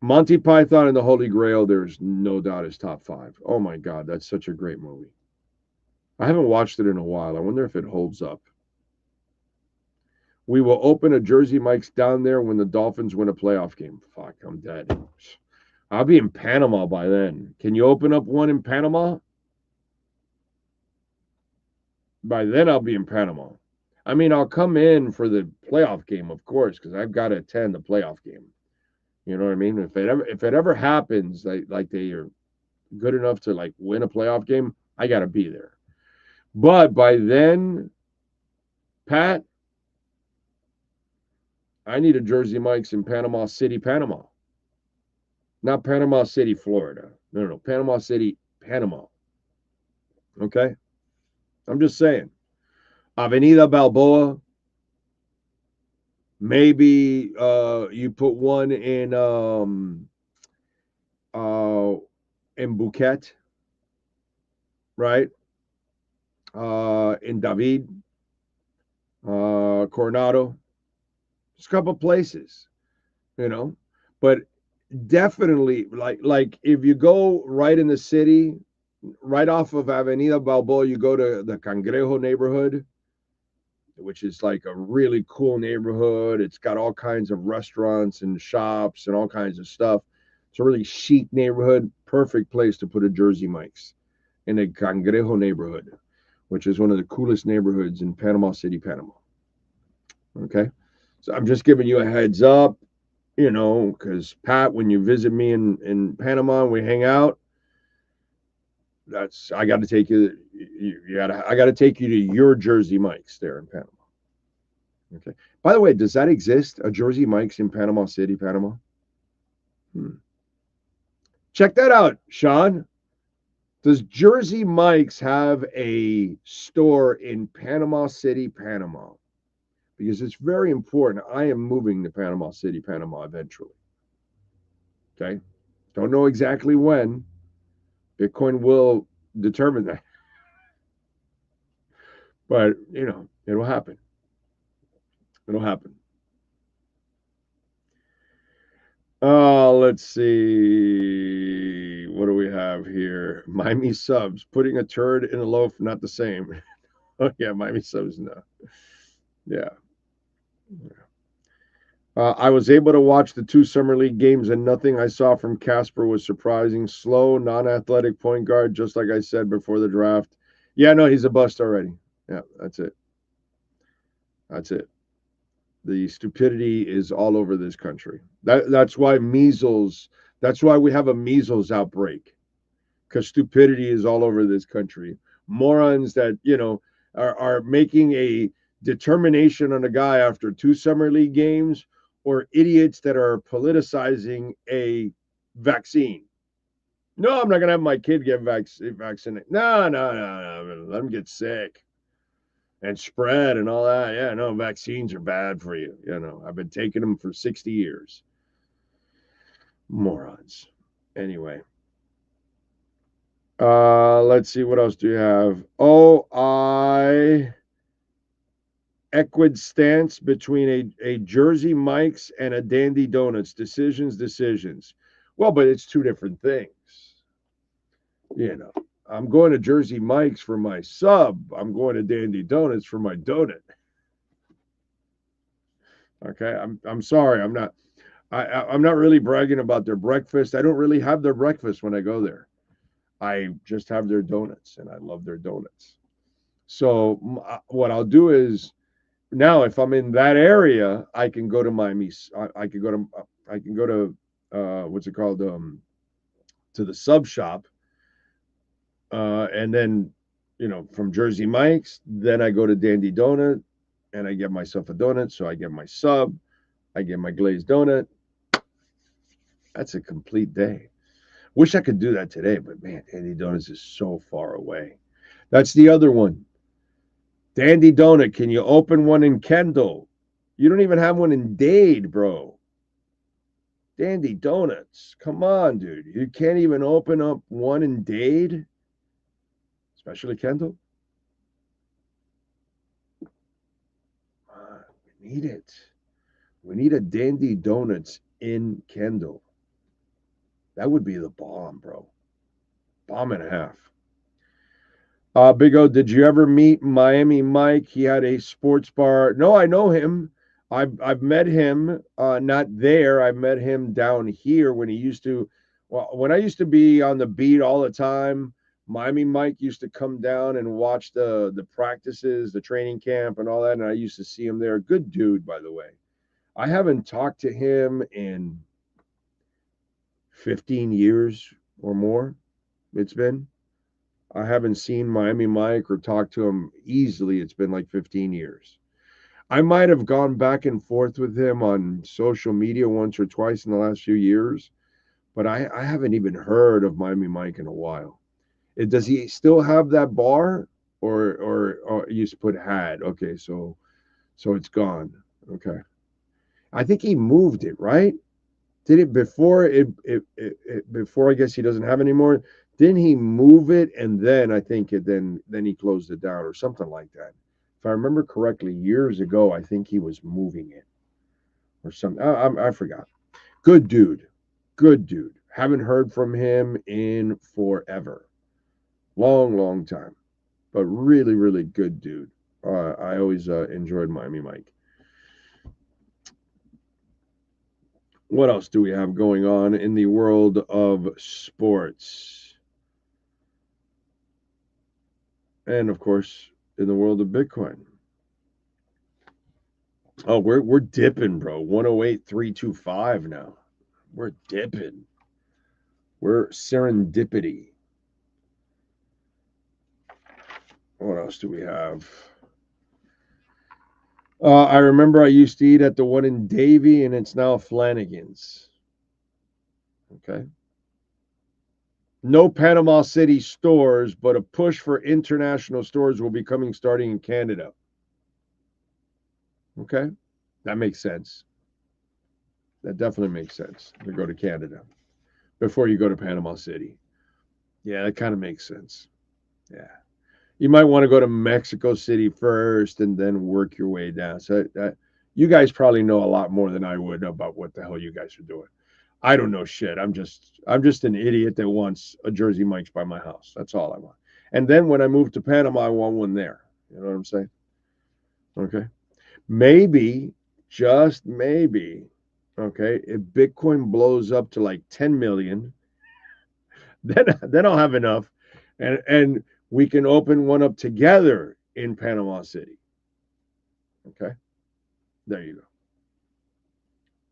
Monty Python and the Holy Grail, there's no doubt is top 5. Oh my God, that's such a great movie. I haven't watched it in a while. I wonder if it holds up. We will open a Jersey Mike's down there when the Dolphins win a playoff game. Fuck, I'm dead. I'll be in Panama by then. Can you open up one in Panama? By then, I'll be in Panama. I mean, I'll come in for the playoff game, of course, because I've got to attend the playoff game. You know what I mean? If it ever happens, like they are good enough to like win a playoff game, I got to be there. But by then, Pat, I need a Jersey Mike's in Panama City, Panama. Not Panama City, Florida. No. Panama City, Panama. Okay? I'm just saying. Avenida Balboa. Maybe you put one in Bouquet, right? In David, Coronado. Just a couple places, you know. But definitely, like if you go right in the city, right off of Avenida Balboa, you go to the Cangrejo neighborhood, which is like a really cool neighborhood. It's got all kinds of restaurants and shops and all kinds of stuff. It's a really chic neighborhood. Perfect place to put a Jersey Mike's in a Cangrejo neighborhood, which is one of the coolest neighborhoods in Panama City, Panama. Okay? So I'm just giving you a heads up, you know, because Pat, when you visit me in Panama and we hang out, I got to take you. I got to take you to your Jersey Mike's there in Panama. Okay. By the way, does that exist? A Jersey Mike's in Panama City, Panama? Check that out, Sean. Does Jersey Mike's have a store in Panama City, Panama? Because it's very important. I am moving to Panama City, Panama eventually. Okay. Don't know exactly when. Bitcoin will determine that. But, you know, it'll happen. It'll happen. Let's see. What do we have here? Miami subs. Putting a turd in a loaf, not the same. Oh, yeah, Miami subs, no. Yeah. I was able to watch the 2 Summer League games, and nothing I saw from Casper was surprising. Slow, non-athletic point guard, just like I said before the draft. Yeah, no, he's a bust already. Yeah, that's it. That's it. The stupidity is all over this country. That's why measles. That's why we have a measles outbreak, because stupidity is all over this country. Morons that, you know, are making a determination on a guy after 2 Summer League games, or idiots that are politicizing a vaccine. No, I'm not going to have my kid get vaccinated. No. Let him get sick and spread and all that. Yeah, no, vaccines are bad for you. You know, I've been taking them for 60 years. Morons. Anyway. Let's see, what else do you have? Oh, I equid stance between a Jersey Mike's and a Dandy Donuts. Decisions. Well, but it's two different things. You know, I'm going to Jersey Mike's for my sub. I'm going to Dandy Donuts for my donut. Okay, I'm sorry. I'm not really bragging about their breakfast. I don't really have their breakfast when I go there. I just have their donuts, and I love their donuts. So what I'll do is now, if I'm in that area, I can go to Miami. I can go to what's it called? To the sub shop, and then from Jersey Mike's, then I go to Dandy Donut, and I get myself a donut. So I get my sub, I get my glazed donut. That's a complete day. Wish I could do that today, but man, Dandy Donuts is so far away. That's the other one. Dandy Donut, can you open one in Kendall? You don't even have one in Dade, bro. Dandy Donuts. Come on, dude. You can't even open up one in Dade? Especially Kendall? We need it. We need a Dandy Donuts in Kendall. That would be the bomb, bro. Bomb and a half. Big O, did you ever meet Miami Mike? He had a sports bar. No, I know him. I've met him, not there. I met him down here when he used to. Well, when I used to be on the beat all the time, Miami Mike used to come down and watch the practices, the training camp, and all that. And I used to see him there. Good dude, by the way. I haven't talked to him in 15 years or more. It's been. I haven't seen Miami Mike or talked to him easily. It's been like 15 years. I might have gone back and forth with him on social media once or twice in the last few years, but I haven't even heard of Miami Mike in a while. Does he still have that bar, or you used to put had? Okay, so it's gone. Okay, I think he moved it, right? Did it before before I guess he doesn't have anymore? Didn't he move it, and then I think then he closed it down or something like that? If I remember correctly, years ago, I think he was moving it or something. I forgot. Good dude. Good dude. Haven't heard from him in forever. Long time. But really, really good dude. I always enjoyed Miami Mike. What else do we have going on in the world of sports? And of course, in the world of Bitcoin. Oh, we're dipping, bro. 108,325 now. We're dipping. We're serendipity. What else do we have? I remember I used to eat at the one in Davie, and it's now Flanagan's. Okay. No Panama City stores, but a push for international stores will be coming starting in Canada. Okay. That makes sense. That definitely makes sense to go to Canada before you go to Panama City. Yeah, that kind of makes sense. Yeah. You might want to go to Mexico City first and then work your way down. So you guys probably know a lot more than I would about what the hell you guys are doing. I don't know shit. I'm just an idiot that wants a Jersey Mike's by my house. That's all I want. And then when I move to Panama, I want one there. You know what I'm saying? Okay. Maybe, just maybe, okay, if Bitcoin blows up to like 10 million, then I'll have enough. And we can open one up together in Panama City. Okay. There you go.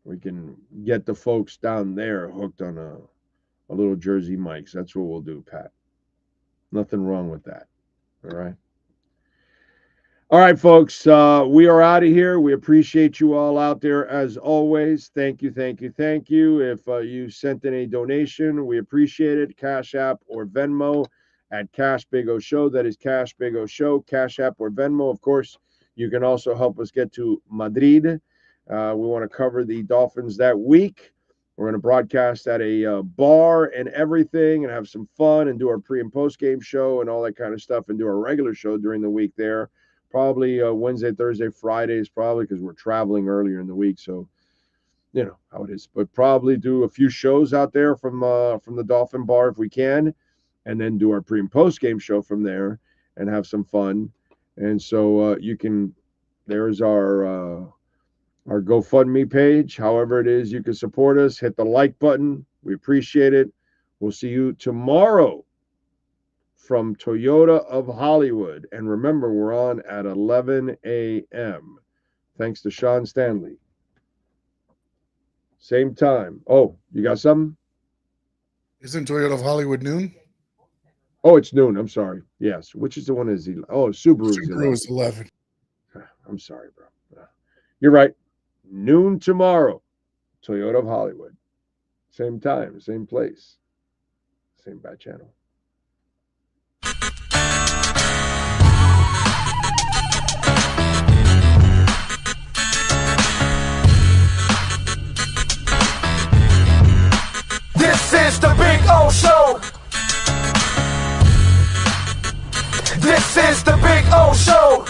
We can get the folks down there hooked on a little Jersey Mike's. That's what we'll do, Pat. Nothing wrong with that. All right. All right, folks. We are out of here. We appreciate you all out there as always. Thank you. If you sent in a donation, we appreciate it. Cash App or Venmo at Cash Big O Show. That is Cash Big O Show. Cash App or Venmo. Of course, you can also help us get to Madrid. We want to cover the Dolphins that week. We're going to broadcast at a bar and everything and have some fun and do our pre and post game show and all that kind of stuff and do our regular show during the week there. probably Wednesday, Thursday, Fridays, probably because we're traveling earlier in the week. So, you know how it is. But probably do a few shows out there from the Dolphin Bar if we can, and then do our pre and post game show from there and have some fun. And so you can. There's our GoFundMe page. However it is, you can support us. Hit the like button. We appreciate it. We'll see you tomorrow from Toyota of Hollywood. And remember, we're on at 11 a.m. Thanks to Sean Stanley. Same time. Oh, you got something? Isn't Toyota of Hollywood noon? Oh, it's noon. I'm sorry. Yes. Which is the one is 11? Oh, Subaru is 11. I'm sorry, bro. You're right. Noon tomorrow. Toyota of Hollywood. Same time, same place, same bad channel. This is the Big O Show. This is the Big O Show.